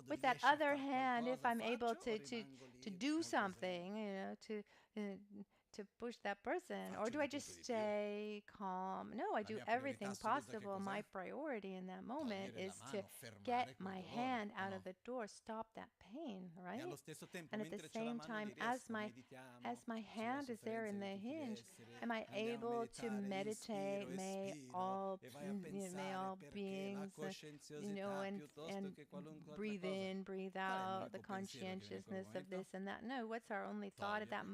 with that other hand, if I'm able to do something, to push that person, or do I just stay calm? No, I do everything possible. My priority in that moment is to get my hand out of the door, stop that pain, right? And at the same time, as my hand is there in the hinge, am I able to meditate? May all beings, and breathe in, breathe out, the conscientiousness of this and that. No, what's our only thought at that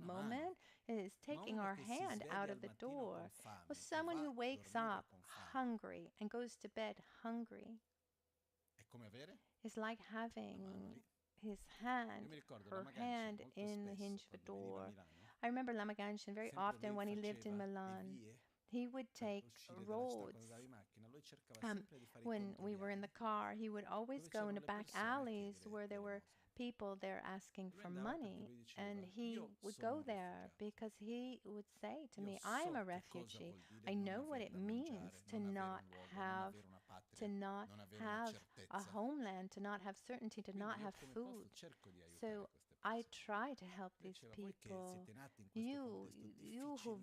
moment? Is taking our hand out of the door. Well, someone who wakes up hungry and goes to bed hungry is like having his hand, her hand in the hinge of a door. I remember Lama Gangchen very often when he lived in Milan. He would take roads. When we were in the car, he would always go into back alleys where there were people there asking for money, and he would go there because he would say to me, I'm a refugee. I know what it means to not have a homeland, to not have certainty, to not have food. So I try to help these people. You who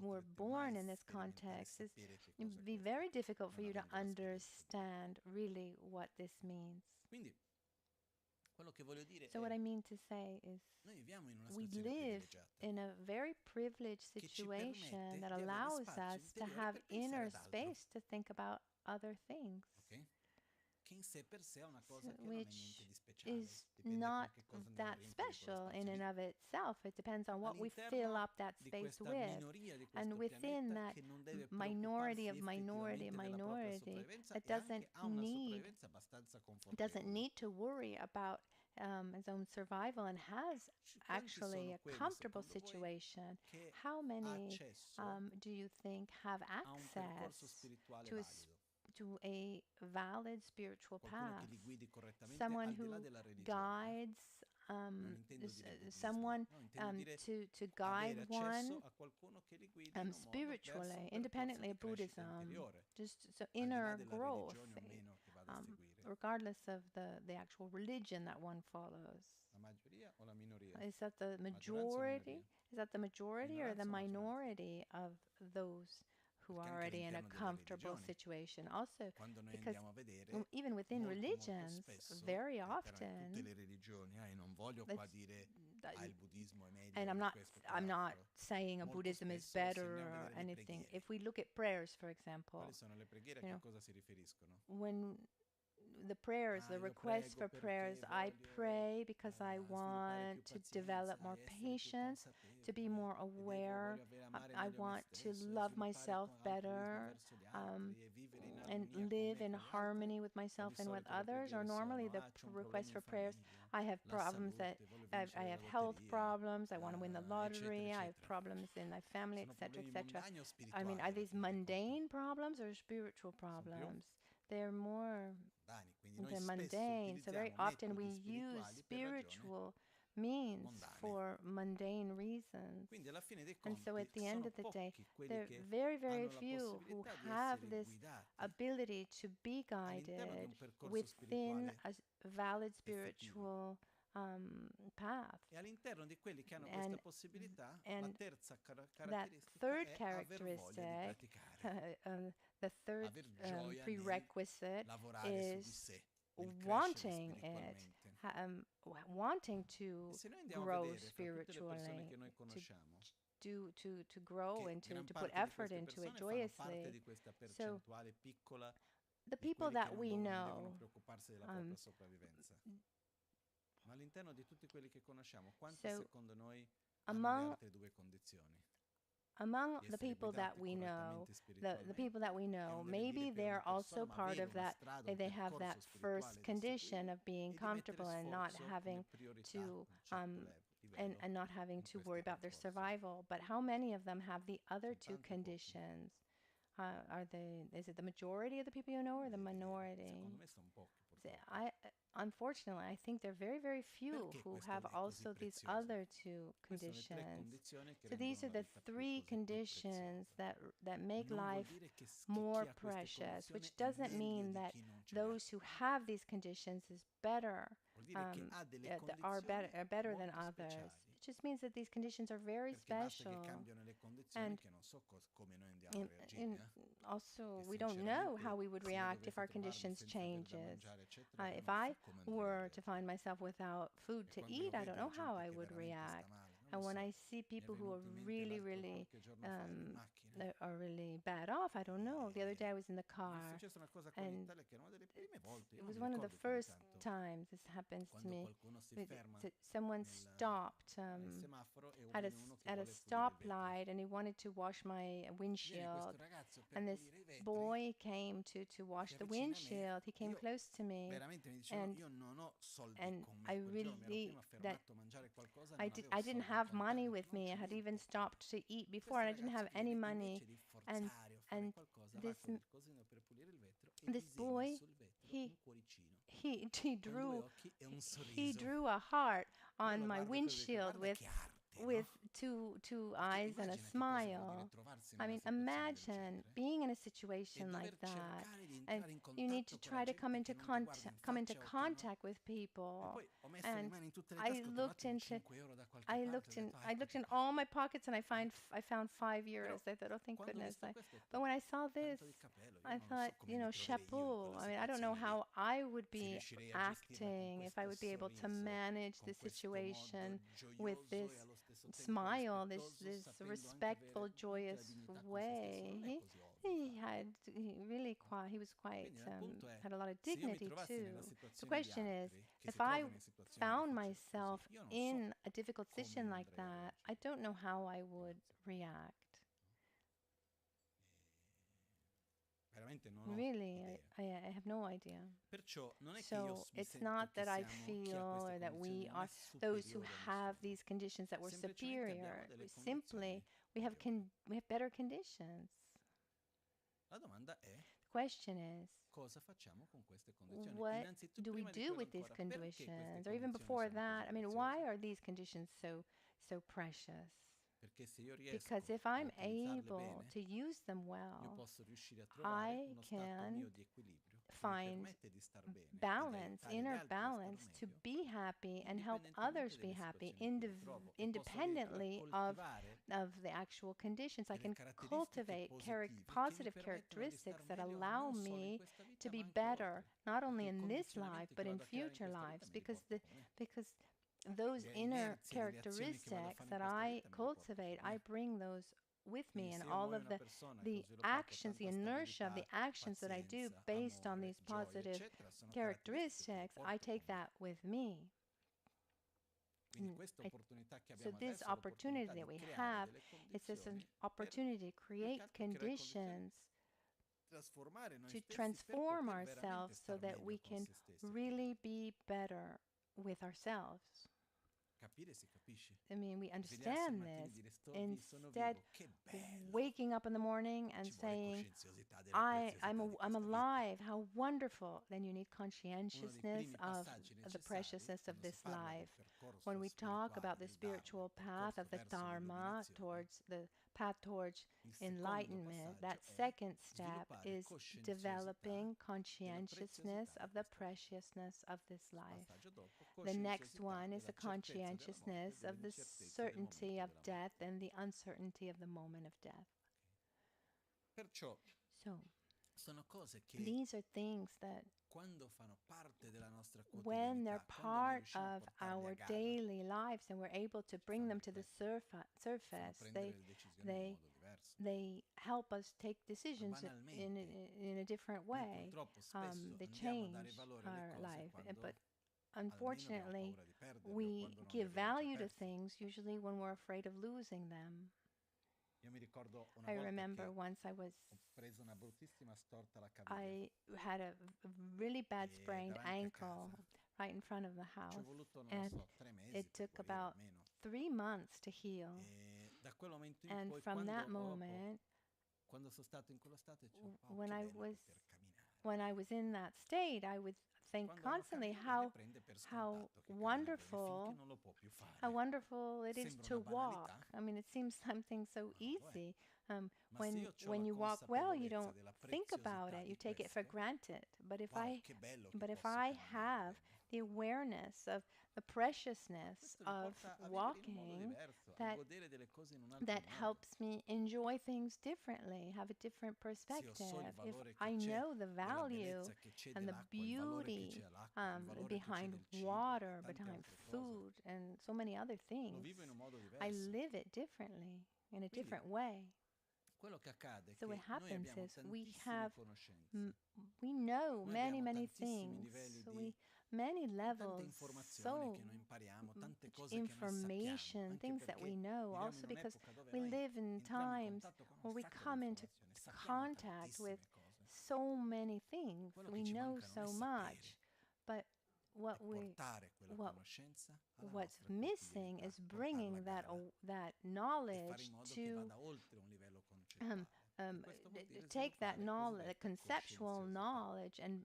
were born in this context, it would be very difficult for you to understand really what this means. So what I mean to say is we live in a very privileged situation that allows us to have inner space to think about other things, which is not that special in and of itself. It depends on what we fill up that space with. And within that minority of minority, it doesn't need to worry about his own survival and has actually a comfortable situation. How many do you think have access to a valid spiritual path? Someone who guides someone to guide one spiritually, independently of Buddhism, just so inner growth, regardless of the actual religion that one follows. Is that the majority? Is that the majority or the minority of those who are already in a comfortable situation? Also, because even within religions, very often, and I'm not saying a Buddhism is better or anything. If we look at prayers, for example, when the prayers, the requests for prayers, I pray because I want to develop more patience, to be more aware. I want to love myself better. and live in harmony with myself and with others, or normally the request for prayers, I have problems that I have health problems, I want to win the lottery, I have problems in my family, etc., etc. I mean, are these mundane problems or spiritual problems? They're more than mundane. So very often we use spiritual means for mundane reasons. And so at the end of the day, there are very, very few who have this ability to be guided within a valid spiritual path. And that third characteristic, the third prerequisite is wanting it, wanting to grow spiritually, to grow and to put effort into it joyously. So the people that we know, among the people that we know, the people that we know, maybe they're also part of that, they have that first condition of being comfortable and not having to and not having to worry about their survival. But how many of them have the other two conditions? Is it the majority of the people you know or the minority? Unfortunately, I think there are very, very few who have also these other two conditions. So these are the three conditions that make life more precious, which doesn't mean that those who have these conditions is better, are better than others. It just means that these conditions are very special. And also, we don't know how we would react if our conditions changes. If I were to find myself without food to eat, I don't know how I would react. And when I see people who are really, really bad off, I don't know. The other day I was in the car, and it was one of the first times this happens to me. Someone stopped at a stoplight, and he wanted to wash my windshield. And this boy came to wash the windshield. He came close to me, and I really I didn't have money with me. I had even stopped to eat before, and I didn't have any money. And this boy, he drew a heart on my windshield with two eyes and a smile. I mean, imagine being in a situation like that, and you need to try to come into contact with people. And I looked in all my pockets, and I found €5. I thought, oh, thank goodness. But when I saw this, I thought, chapeau. I mean, I don't know how I would be acting, if I would be able to manage the situation with this smile, this respectful, joyous way. He was quite had a lot of dignity too. The question is, if I found myself in a difficult situation like that, I don't know how I would react. Really, I have no idea. So it's not that I feel or that we are those who have these conditions that we're superior. Simply, we have better conditions. The question is, what do we do with these conditions? Or even before that, I mean, why are these conditions so precious? Because if I'm able to use them well, I can find balance, inner balance, to be happy and help others be happy independently of the actual conditions. I can cultivate positive characteristics that allow me to be better, not only in this life, but in future lives, because those inner characteristics that I cultivate, I bring those with me, and all of the actions, the inertia of the actions that I do based on these positive characteristics, I take that with me. So this opportunity that we have, it's just an opportunity to create conditions to transform ourselves so that we can really be better with ourselves. I mean, we understand this. Instead, waking up in the morning and saying, I'm alive, how wonderful. Then you need conscientiousness of the preciousness of this life. When we talk about the spiritual path of the Dharma, towards the path towards enlightenment, that second step is developing conscientiousness of the preciousness of this life. The next one is the conscientiousness of the certainty of death and the uncertainty of the moment of death. So, these are things that when they're part of our daily lives and we're able to bring them to the surface, they help us take decisions in a different way. They change our life. But unfortunately, we give value to things usually when we're afraid of losing them. I remember once I had a really bad sprained ankle right in front of the house, and it took about 3 months to heal. And from that moment, when I was in that state, I would think constantly how wonderful it is to walk. I mean, it seems something so easy. When you walk well, you don't think about it. You take it for granted. But if I have the awareness of the preciousness of walking, that helps me enjoy things differently, have a different perspective. If I know the value and the beauty behind water, behind food, and so many other things, I live it differently, in a different way. So what happens is we know many things, many levels, so much information, things that we know, also because we live in times where we come into contact with so many things. We know so much, but what's missing is bringing that knowledge to take that knowledge, conceptual knowledge, and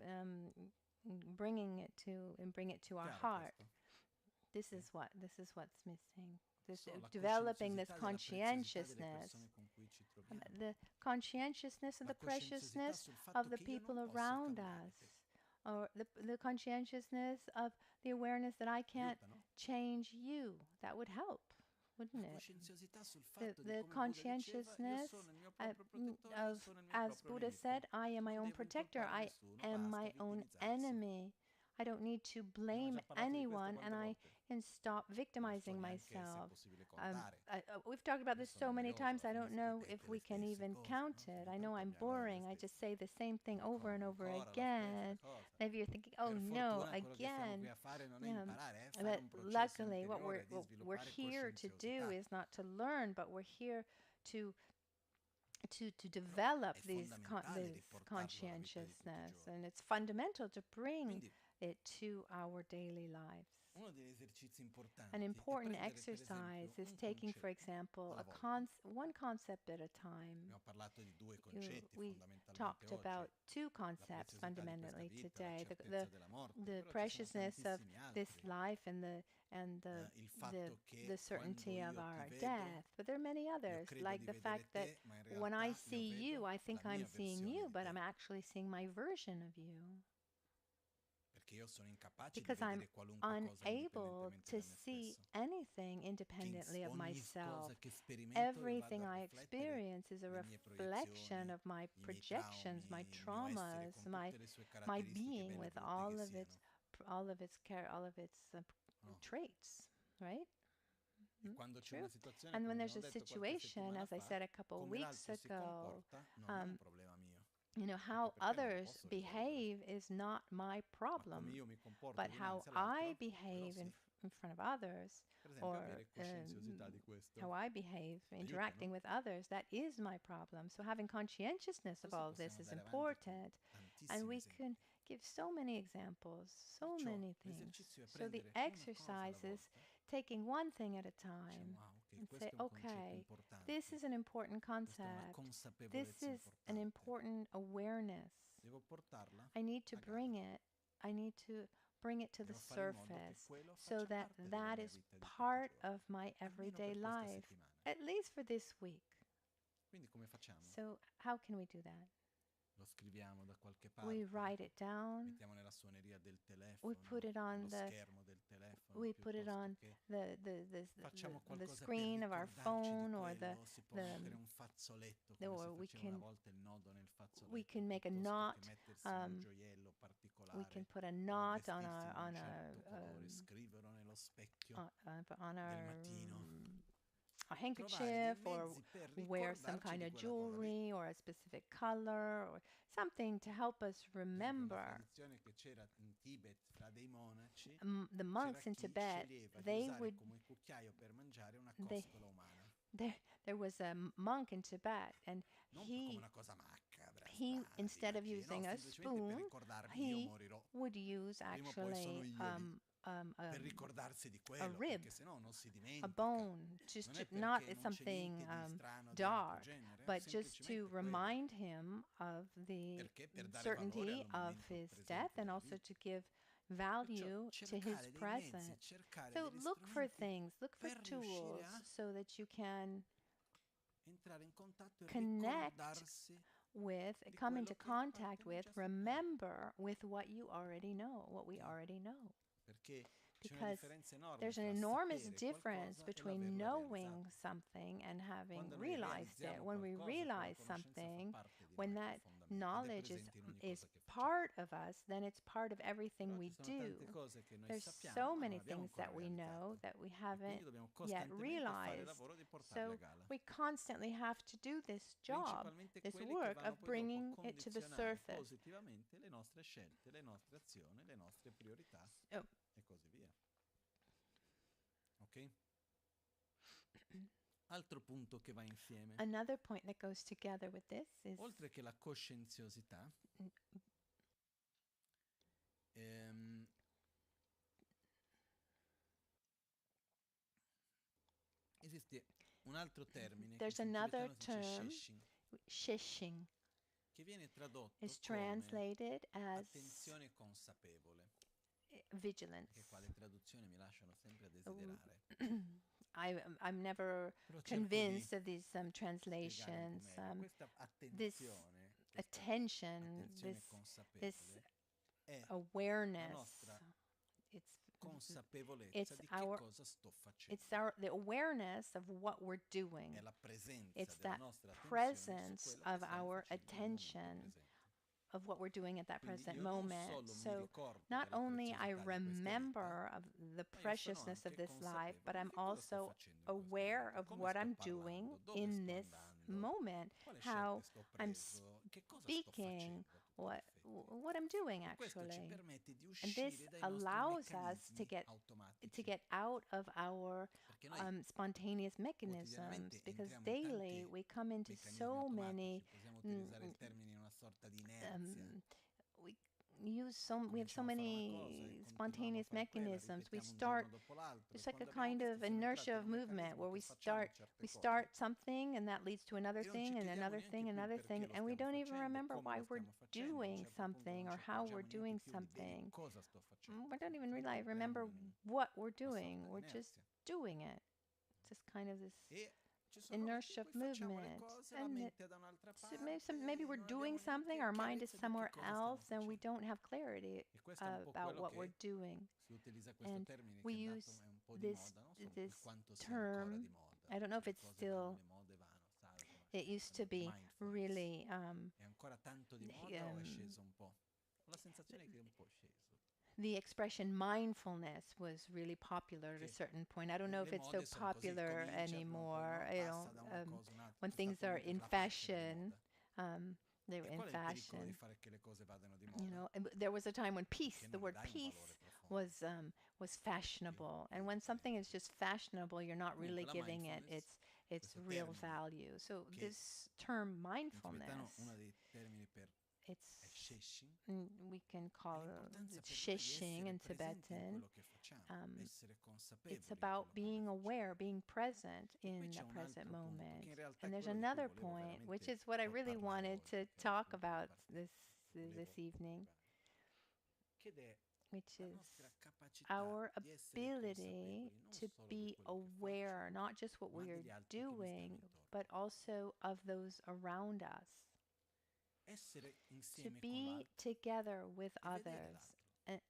bring it to our heart. This is what's missing. Developing this conscientiousness, the conscientiousness of the preciousness of the people around us, or the conscientiousness of the awareness that I can't change you. That would help, wouldn't it? The conscientiousness of, as Buddha said, I am my own protector. I am my own enemy. I don't need to blame anyone, and I can stop victimizing myself. We've talked about this so many times, I don't know if we can even count it. I know I'm boring. I just say the same thing over and over again. Maybe you're thinking, oh no, again. But luckily, what we're here to do is not to learn, but we're here to develop this conscientiousness, and it's fundamental to bring it to our daily lives. An important exercise is taking, for example, one concept at a time. We talked about 2 concepts fundamentally today: the preciousness of this life and the certainty of our death. But there are many others, like the fact that when I see you, I think I'm seeing you, but I'm actually seeing my version of you. Because I'm unable to see anything independently of myself. Everything I experience is a reflection of my projections, my traumas, my being with all of its traits, right? True. And when there's a situation, as I said a couple of weeks ago, how others behave is not my problem, but how I behave in front of others, or how I behave interacting with others, that is my problem. So having conscientiousness of all this is important, and we can give so many examples, so many things. So the exercise is taking one thing at a time and say, okay, this is an important concept. This is an important awareness. I need to bring it. I need to bring it to the surface so that that is part of my everyday life, at least for this week. So how can we do that? Lo scriviamo da qualche We parte, write it down. mettiamo nella suoneria del We telefono, put it on lo the schermo del telefono, we put it piuttosto on che the facciamo qualcosa per screen of our ricordarci di phone, or quello, si può mettere un fazzoletto come or si faceva una volta, il nodo nel fazzoletto, we can make a piuttosto knot. che mettersi un gioiello particolare, We can put a o knot vestirsi on di our un certo colore, scriverlo nello specchio on del our mattino. a Trovare dei handkerchief, or mezzi per wear some ricordarci kind di of quella cosa lì. jewelry or a specific color or something to help us Per esempio, una remember. tradizione che c'era in Tibet fra dei monaci, The monks c'era in chi Tibet, sceglieva di they usare would come cucchiaio per mangiare una they costola umana. there was a monk in Tibet, and Non come he una cosa macabra, he strana, instead of no, using a semplicemente per spoon, ricordarmi io he morirò. would use Prima o poi sono actually io lì. Per ricordarsi di a quello, rib, perché sennò non si a dimentica. bone, just Non to, è not perché it's non c'è something niente di strano di alcun dark, genere, but just to semplicemente quello. remind him of the Perché per dare valore certainty al of momento his presente death, and della also vita. to give Perciò value to his cercare dei mezzi, present. cercare So degli look for strumenti things, look for per riuscire tools, a so that you can entrare in contatto e connect ricordarsi with, di come quello into che contact appena with, già sappiamo. remember with what you already know, what we Sì. already know. Perché c'è una Because differenza enorme there's an tra enormous sapere difference qualcosa e between l'averlo knowing realizzato. something and having Quando noi realized it. realizziamo When we qualcosa, quella realize conoscenza fa something, parte di when noi that profondamente ed è knowledge presente in ogni is cosa che facciamo. part of us, then it's part of everything Però we ci sono do. tante cose che noi There's sappiamo, so ma non many abbiamo things ancora that we know realizzato. that we E quindi haven't dobbiamo yet costantemente fare il realized. lavoro di portarle a So galla. we constantly have to do this job, Principalmente this quelle che work vanno of poi dopo a bringing it to the condizionare surface. positivamente le nostre scelte, le nostre azioni, le nostre priorità Oh. e così via. Ok? Altro punto che va insieme. Another point that goes together with this is Oltre che la coscienziosità, esiste un altro termine che there's in another tibetano si dice term, sheshin, shishing, che viene tradotto is come translated as attenzione consapevole, vigilance. che qua le traduzioni mi lasciano sempre a desiderare. I'm never Però cerco convinced di of these spiegare un po' translations. meglio. Questa This attenzione, attention, attenzione this consapevole è la awareness, nostra it's consapevolezza di che our cosa sto facendo. the awareness of what we're doing. È la presenza It's della that nostra attenzione presence su quello che of stiamo our facendo nel momento attention presente. of what we're doing at that Quindi present io non moment. solo mi So ricordo not della only I preziosità di questa remember vita, of the ma io sono preciousness of anche this life, but consapevole I'm di che cosa sto also facendo in questo aware momento, of come what sto I'm parlando, doing dove in sto this andando, moment, quale how scelte sto I'm preso, che cosa sto speaking, facendo a tutti gli effetti. what I'm doing E questo ci actually. permette di And this uscire dai nostri allows us to meccanismi get automatici, out of our perché noi spontaneous mechanisms, quotidianamente because entriamo in daily tanti we come into meccanismi so many automatici, possiamo utilizzare il termine una sorta di inerzia. we have so Cominciamo a fare una cosa many e continuiamo a spontaneous fare quella, mechanisms. We ripetiamo un start, giorno dopo l'altro, it's e like a quando abbiamo kind visto of siamo inertia entrati of in un movement meccanismo where che facciamo certe we cose start something and that leads to another e non thing ci and chiediamo another neanche thing, più il another perché thing, lo and we stiamo don't even facendo e remember come why lo we're stiamo facendo. A un doing certo punto non something or ci how accorgiamo we're neanche doing più di bene something. cosa sto facendo. We don't even Semplicemente remember entriamo in what we're una sorta doing. di We're just inerzia. doing it. It's just kind of this E ci sono momenti inertia in of cui facciamo le movement, cose, la and mente è da un'altra so parte maybe e we're non doing abbiamo something, neanche our mind is chiarezza di che somewhere cosa stiamo else, and we facendo. don't have clarity E questo è un po' about quello what we're che doing. si utilizza questo And termine we che è use andato è un po' di this moda, non so this quanto sia ancora di term. moda. I don't know if Le it's cose vanno, still. le mode vanno, salgono, It used to scendono. be Mindfulness really. è ancora tanto di moda o è sceso un po'? Ho la sensazione che è un po' sceso. The expression mindfulness was really popular at a certain point. I don't know if Le it's so mode sono così, popular cominciano, poi anymore. no, passa da una cosa a un'altra. When C'è things stato are un in trapace delle fashion, mode. They were E in qual è il pericolo di fashion. fare che le cose vadano di You moda? know, and there was a time when peace, Che the non word dai un valore peace, profondo. was fashionable. And when something is just fashionable, you're not Comunque really la giving it mindfulness, its questo real termine, value. So che this term in tibetano uno mindfulness, dei termini per è it's sheshin, we can è call l'importanza it per noi di shishing essere in presenti in Tibetan. quello che facciamo, Um, essere it's consapevoli in about quello che noi being aware, facciamo. being present E qui in c'è the un present altro punto, che moment. in realtà And è there's quello di cui another volevo point, which veramente is what I really parlare wanted oggi, to che era il talk punto di about partenza, che this volevo evening, arrivare, che è which la is nostra capacità our di essere ability consapevoli non to solo di be quello che faccio, aware, not just what ma we are degli altri che mi stanno doing, intorno. but also of those around us. Essere To insieme con be l'altro together with e vedere others l'altro.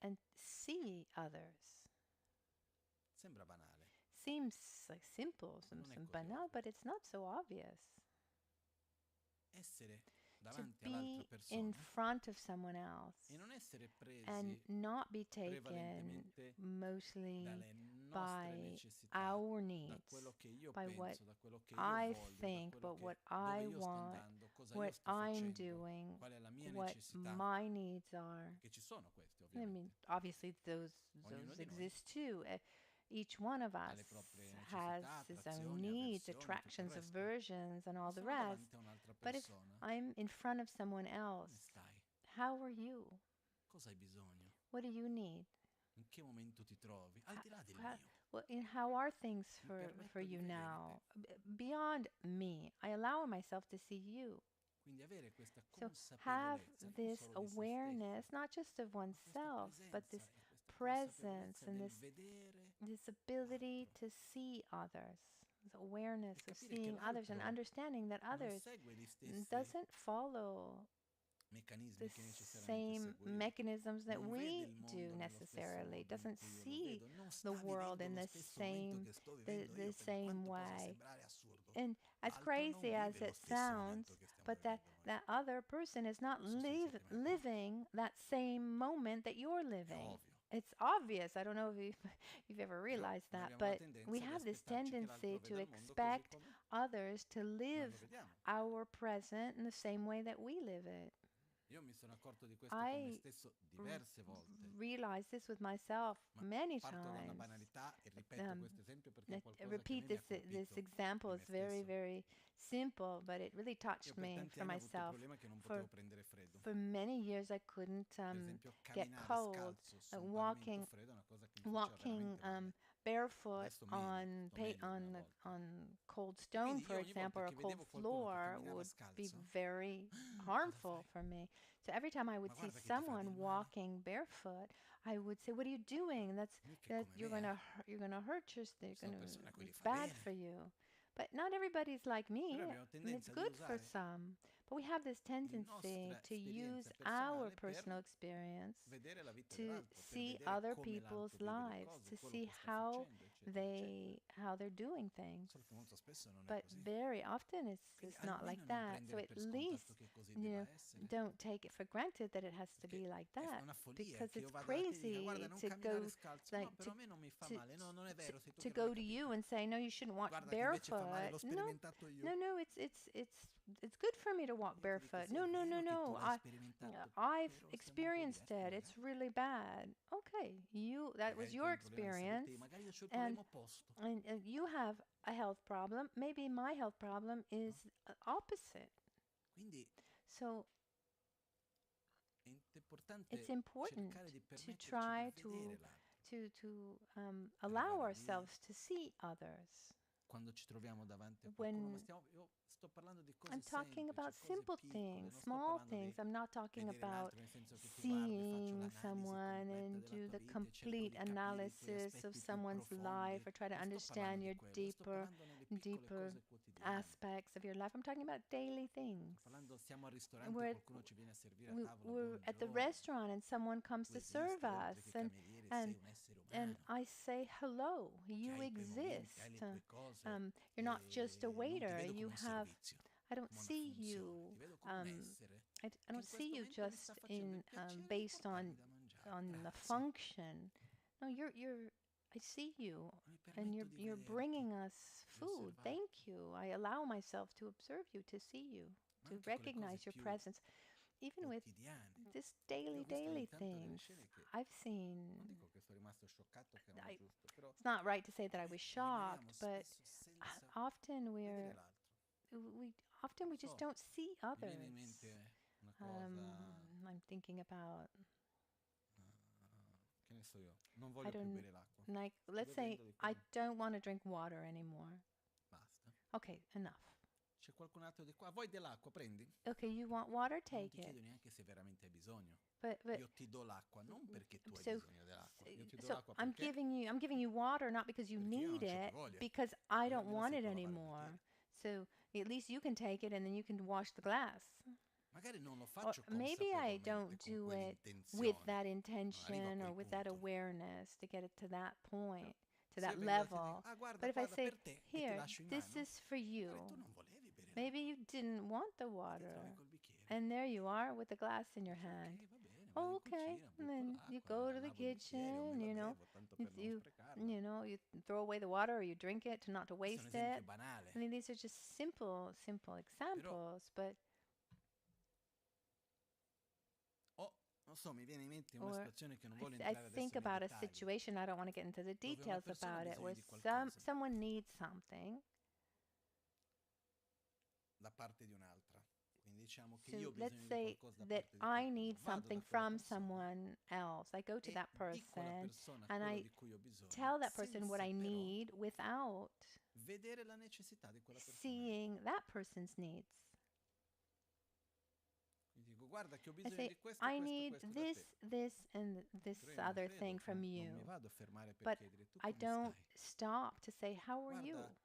and see others. Sembra banale, Seems like simple, ma non è some così banal, ovvio. but it's not so obvious. Essere To davanti all'altra be in persona front of someone else e non essere and presi not be taken prevalentemente mostly dalle nostre by necessità, our da needs, quello che io by what penso, da quello che io I voglio, da think, quello but che what dove I io sto want, andando, cosa io what sto I'm facendo, doing, qual è la mia what necessità, my needs are. che ci sono queste I mean, ovviamente. obviously Ognuno those di noi exist too. Each one of ha us le proprie has necessità, his own attrazioni, needs, avversioni, tutto il attractions, resto. aversions, and Ma all the sono rest. davanti a un'altra But if persona. I'm in front of someone else, Come stai? how are you? Cosa hai bisogno? What do you need? In che momento ti trovi? Al How, di là del how, mio. how are things Mi for permetto di you vedere te. now? Beyond me, I allow myself to see you. Quindi avere questa So have consapevolezza non this solo di se awareness, stessi, not just of ma questa oneself, but this presenza e questa presence consapevolezza and del vedere this ability l'altro to see others, this awareness e of capire che seeing others and l'altro understanding that non others segue gli stessi doesn't follow the meccanismi che necessariamente same seguo io, mechanisms that non vede we il do mondo nello stesso necessarily, modo in doesn't cui io lo see vedo, non the sta world vivendo in lo the stesso momento same che sto vivendo the io, per same quanto possa way. sembrare assurdo. And as L'altro non crazy as vive lo it stesso sounds, momento che stiamo but vivendo noi. that other person is not Non so se vi siete mai accorti. living that same moment that you're È living. ovvio. It's obvious. I don't know if you've ever Però realized noi that, abbiamo la but we tendenza di have this aspettarci che l'altro tendency to veda il mondo così expect come others to noi live lo vediamo. our present in the same way that we live it. Io mi sono accorto di questo con me I stesso diverse volte, realized this with myself ma many parto da una times. banalità e ripeto Um, questo esempio perché è I qualcosa che a repeat me mi ha this colpito example. di me It's very, stesso. very simple, but it really Io touched per me tanti for anni ho avuto il myself. problema che non For potevo prendere freddo. for many years, I couldn't Per esempio get camminare cold. scalzo su un pavimento freddo è una cosa che mi faceva Walking veramente male. barefoot Adesso meglio, sto meglio di una volta. on cold E stone, quindi for io ogni example, volta or a che cold vedevo qualcuno che floor camminava would be scalzo, very cosa harmful fai? for me. So every time I would see Guarda che ti fa del someone male. walking barefoot, I would say, "What are you doing? Mica è That come me, you're gonna hurt yourself. Ci sono persone a cui li It's fa bad bene. for you." But not everybody's like Però me, abbiamo and it's tendenza di good for usare some. But we have this la tendency nostra to use esperienza our personale per personal experience vedere la vita to dell'altro, per see vedere other come people's l'altro vive le lives, cose, to quello see che sta facendo, eccetera, eccetera. how they're doing things. Solo che molto spesso non è But così. very often Quindi it's not like almeno non that. So prendere at per least, scontato che così you debba know, essere. don't take it for granted that it has to Perché be like è that, una follia because che io it's vada da te e dica guarda crazy non to camminare go scalzo. like No, però a me non mi fa to male. No, non è vero, sei tu to che non go hai to you capito. and say no, you shouldn't walk Guarda che invece fa male, barefoot. l'ho No, sperimentato io. no, it's good for me to walk E io ti dico barefoot. sì, è vero che tu No. l'hai sperimentato, I've però siamo un po' experienced diversi it. noi, It's really bad. Okay, that was Magari tu your hai un problema di salute, experience, magari io ho il and problema opposto, you have a health problem. Maybe my health problem is no? opposite. Quindi So è it's importante important cercare di to permetterci di try vedere l'altro, allow arrivare lì ourselves to see others. quando ci troviamo davanti a qualcuno, ma When io sto parlando di I'm cose talking semplici, about cose simple piccole, things, non sto small parlando things. di I'm not talking vedere about l'altro nel senso che ti guardo e faccio seeing l'analisi someone completa and della do tua the vita e cerco complete di capire i tuoi analysis of aspetti più someone's life profondi. or try to Non sto parlando understand di your quello, sto parlando nelle piccole deeper cose quotidiane. aspects of your life. I'm talking about daily things. Sto parlando, siamo al ristorante e We're, qualcuno ci viene a servire a tavola, we're at the buongiorno. restaurant and someone comes Tu to serve esisti, us, oltre che cameriere, sei and un essere and umano, I say hello. che You hai i tuoi momenti, hai exist. le tue cose You're not just a e non ti waiter. vedo You come un have. servizio, I don't come una see funzione, you. ti vedo come un essere I che don't in see questo you momento mi sta just facendo il in piacere di based portarmi da mangiare. on the Grazie. function. No, you're. I see you, Mi and permetto di you're vederti, bringing us di food. osservarti. Thank you. I allow myself to observe you, to see you. ma to anche con le cose recognize your più presence, even with quotidiane. this Io ho daily, visto ogni daily tanto delle things. scene che I've non seen, dico che sono rimasto scioccato, che non è I, giusto, però it's not right to say that I noi was shocked, rimaniamo but spesso senza often vedere l'altro. we Non we just so, don't see mi viene in others. mente una cosa, I'm thinking about, che ne so io, non I voglio più don't bere l'acqua. like, Sto let's say bevendo di qua, I don't want to drink water anymore. basta. Okay, enough. C'è qualcun altro di qua, vuoi dell'acqua, prendi? Okay, you want water? Ma non Take ti it. chiedo neanche se veramente hai bisogno. But Io ti do l'acqua non perché tu hai so bisogno dell'acqua. Io ti do so l'acqua perché? I'm giving you water not because you Perché io non need c'ho più it, voglia. because I Così don't almeno want sei it tu a lavare il anymore. bicchiere. So at least you can take it and then you can wash the glass. Magari non lo Or faccio maybe I consapevolmente don't con do it with quell'intenzione. that Non arrivo a intention or quel with that punto. awareness to get it to that Però point, to se that io vengo da te e dico, level. ah guarda, But if I guarda say, per te e ti here, lascio in this mano, is for magari tu you. non volevi bere Maybe l'acqua you didn't want the e ti trovi water. col bicchiere. And there you are with the glass in your Dici hand. ok, va bene, vado Oh, in okay. cucina, And butto then you l'acqua, go to the lavo il bicchiere o me kitchen, la you know, bevo, tanto you, per non you, sprecarla. you throw away the water or you drink it to not to Questo è un waste esempio it. banale, I mean, these are just simple, simple però examples, but non so, mi viene in mente una or situazione che non voglio I entrare adesso think nei about a dettagli, situation, I don't want to get into the dove una details persona ha about it, bisogno where di qualcosa someone needs something. da parte di un'altra. Quindi diciamo che So io ho let's bisogno di say qualcosa da that parte di I qualcuno. need Vado something da quella from persona someone else. I go to e that dico alla person persona and quello I di cui ho bisogno, tell that person what senza I però need without vedere la necessità di quella persona lì. seeing that person's needs. Quindi dico, guarda che ho I bisogno say, di questo, I questo, need questo da this, te. this, and this Però io other thing from non mi you. vado a fermare per But chiedere tu I come don't stai. stop to say, how are you? Guarda,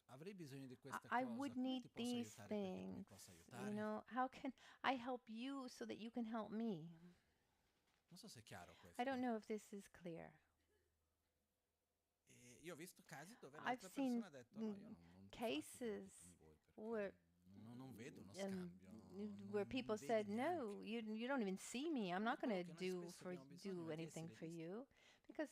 avrei bisogno di questa I cosa, would come need ti posso these aiutare perché tu mi things. possa You aiutare? know, how can I help you so that you can help me? Non so se è chiaro I questo. don't know if this is clear. E io ho visto casi dove I've l'altra seen persona ha detto no, io non ti faccio quello cases che tu mi vuoi where perché non vedo uno scambio, where non mi people vedi said, neanche. "No, you don't even see me. I'm Quindi not going quello to che noi spesso abbiamo bisogno do è di anything essere for visti. you," because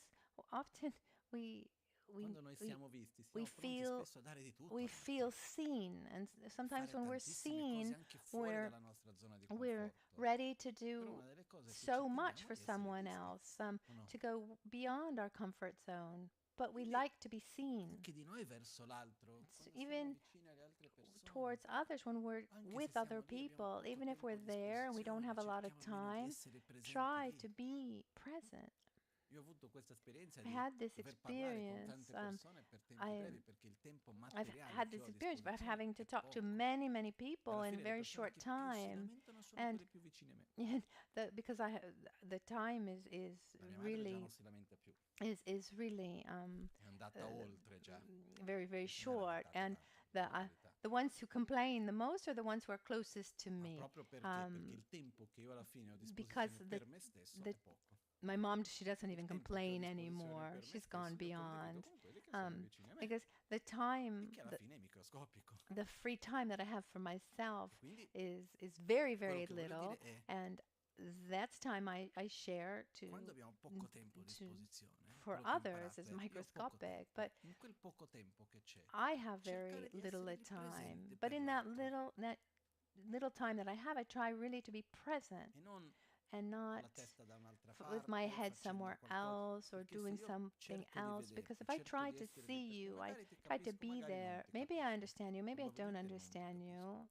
often we we Quando noi we siamo visti, we siamo pronti spesso a dare di tutto feel all'altro, seen, and a sometimes fare when we're tantissime cose seen, anche fuori we're dalla nostra zona di we're conforto. ready to Però do una delle cose a cui ci so much teniamo è for di essere someone visti, else, o no? to go beyond our comfort zone, but we Quindi like to be seen. anche di noi verso l'altro, It's quando siamo even vicini alle altre persone, towards others when we're anche se with other siamo lì, abbiamo people, poco even if tempo we're a there and we don't disposizione, have a lot of cerchiamo almeno di time, essere presenti try lì. to be present. Io ho avuto questa esperienza I di had this dover parlare con experience. tante persone per tempi I brevi perché il tempo I've materiale had che this ho a experience about disposizione having to è talk to poco. many, many E alla people in a fine le very persone short che più si time, lamentano sono and quelle più vicine a me. because the time is La mia madre già really non si lamenta più, is really è andata oltre già, very, very e se n'è short, lamentata and tanto, the per la verità. the ones who complain the most are the ones who are closest to Ma me. proprio perché? Perché il tempo che io alla fine ho a Because disposizione per me stesso the è poco. my mom, she doesn't Il even tempo che ho a complain disposizione anymore. per me She's gone stesso io condivido beyond. con quelli che sono Um, vicini a me because the e time, che alla fine è microscopico. the free time that I have for myself E quindi is very, quello very che voglio little, dire è and that's time I share quando abbiamo poco tempo a to disposizione, for quello che ho others imparato is è io ho poco microscopic, tempo, but in quel poco tempo che c'è, I have very cercare di little essere at lì time. presente But per in l'altro that little time that I have, I try really to be present e non and con not la testa da un'altra with my parte, head facendo somewhere qualcosa, else or perché se doing io something cerco di else. Because vederti, if I cerco try di to essere lì see per te, you, I magari ti try to capisco, be magari non there. ti Maybe I capisco, understand you, maybe I don't probabilmente non ti understand capisco, you.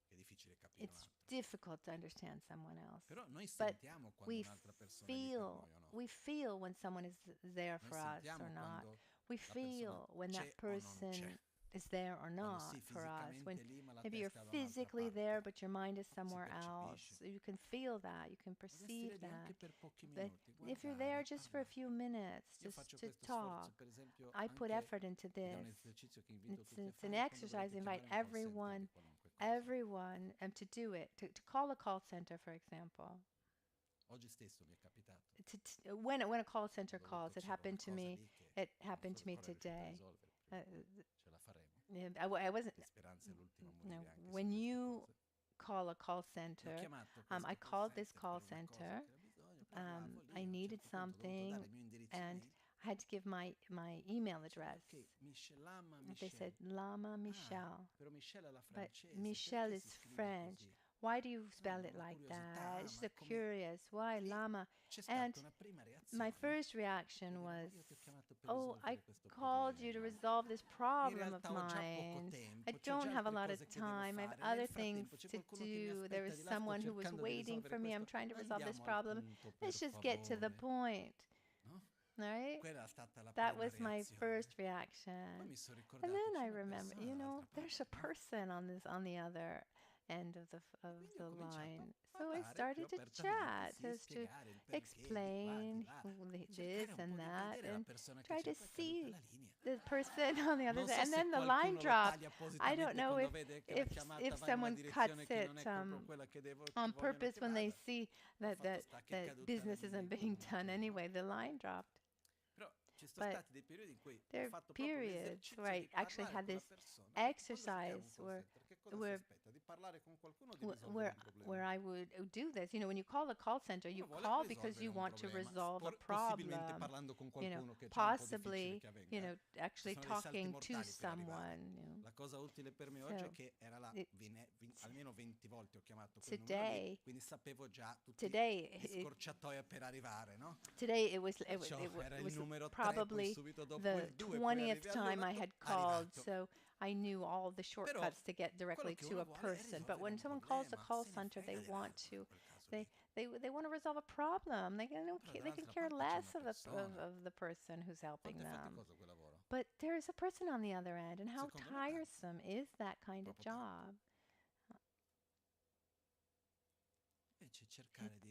è difficile capire un It's altro. difficult to understand someone else. Però noi But sentiamo quando we un'altra persona è lì per noi o no. we feel when someone is there Noi for us or sentiamo not. quando We la persona feel when that c'è o non c'è. person is there or Quando not sì, for us. When fisicamente lì, ma la maybe you're testa è da un'altra physically there, parte. but your mind is Si somewhere else. percepisce. You can feel that. You can Ed perceive essere lì anche that. per pochi But minuti, if you're there guardare, just for a parlare. few minutes, Io just faccio to questo talk, sforzo, per esempio, I put anche, effort into ed è un this. esercizio che invito tutti a It's an fare quando exercise. volete Invite chiamare un call center di qualunque cosa. everyone, to do it. To call a call center, for example. Oggi stesso mi è capitato. When a call center Ho dovuto, calls, it c'era una happened to cosa me. lì che It non happened sono to me ancora riuscito a today. risolvere. Prima o poi ce la faremo. Yeah, I wasn't. Le speranze all'ultimo a No, morire anche su when queste you cose. call a call L'ho center, chiamato I questo call called this center call per una cosa center. che era bisogno, parlavo lì, I a un needed certo punto ho dovuto dare something, il mio indirizzo and mail I had to give my email address. Ok, Lama They said Michel. Lama Ah, Michel, però Michel alla but francese. Michel Perché is si scrive French. così? Why do you spell No, it una like curiosità, that? It's ma just come... curious. Why E Lama? c'è And stata una prima my reazione first di reaction dire, ma was, io ti ho chiamato per oh, I risolvere questo called you to problema. resolve this In problem of realtà ho già poco mine. I tempo, c'ho don't già have a altre lot of cose che devo time. I have fare. Nel other things frattempo c'è to qualcuno che mi do. There aspetta was di là, sto someone who was cercando di waiting risolvere for me. I'm questo. trying to resolve this Andiamo al problem. punto, per Let's just get to the favore. point. No? All right? Quella è stata la That prima was my reazione. first Poi reaction. mi sono And ricordato, then c'è I una remember, persona dall'altra there's a parte, no? person on the other end of E quindi ho the cominciato a line. So I parlare più started to apertamente, chat, sì, just to spiegare il perché, di qua, di explain là, this cercare un and po' di that, vedere la and persona che try to c'è. Poi è caduta see la linea. the person on the other Non side. so And se then the line qualcuno lo dropped. taglia I don't appositamente know quando vede che la chiamata if va in una someone cuts direzione che it non è proprio quella che on vogliono purpose che when they vada. see Ma that fatto sta che è caduta la business linea isn't in quel being momento done lì, no? anyway. The line dropped. Però ci sono But stati dei periodi in cui ho there are fatto proprio periods where l'esercizio I di actually parlare had con la this persona. Quando cerchiamo un exercise call center, che cosa si where aspetta? Di parlare con qualcuno o di wh- risolvere where un problema? where I would do this. When you call the call center, you Uno vuole call because risolvere you un want to problema, resolve a possibilmente problem. parlando con qualcuno che c'è un po' difficile Possibly, che avvenga. Ci actually sono dei salti talking to mortali per arrivare. someone. La cosa utile per me oggi è So che era là, it, almeno 20 volte ho chiamato quel numero lì, today, quindi sapevo già tutti today, gli scorciatoie per arrivare, no? today Perciò era it il was numero 3, poi probably subito dopo the il 2, poi 20th arrivi time all'1, I had called, arrivato. so I knew all the Però shortcuts to get quello directly che to uno a vuole è person. But risolvere when un someone calls the problema, call se ne center, they frega want dell'altro in to quel caso they lì. they want to resolve a problem. Però They can dall'altra care parte c'è less una of persona. of the person who's helping Quanto è them. faticoso quel lavoro? But there's a person on the other end, and how Secondo me tanto, tiresome is that kind of proprio tanto. job? Invece It, cercare di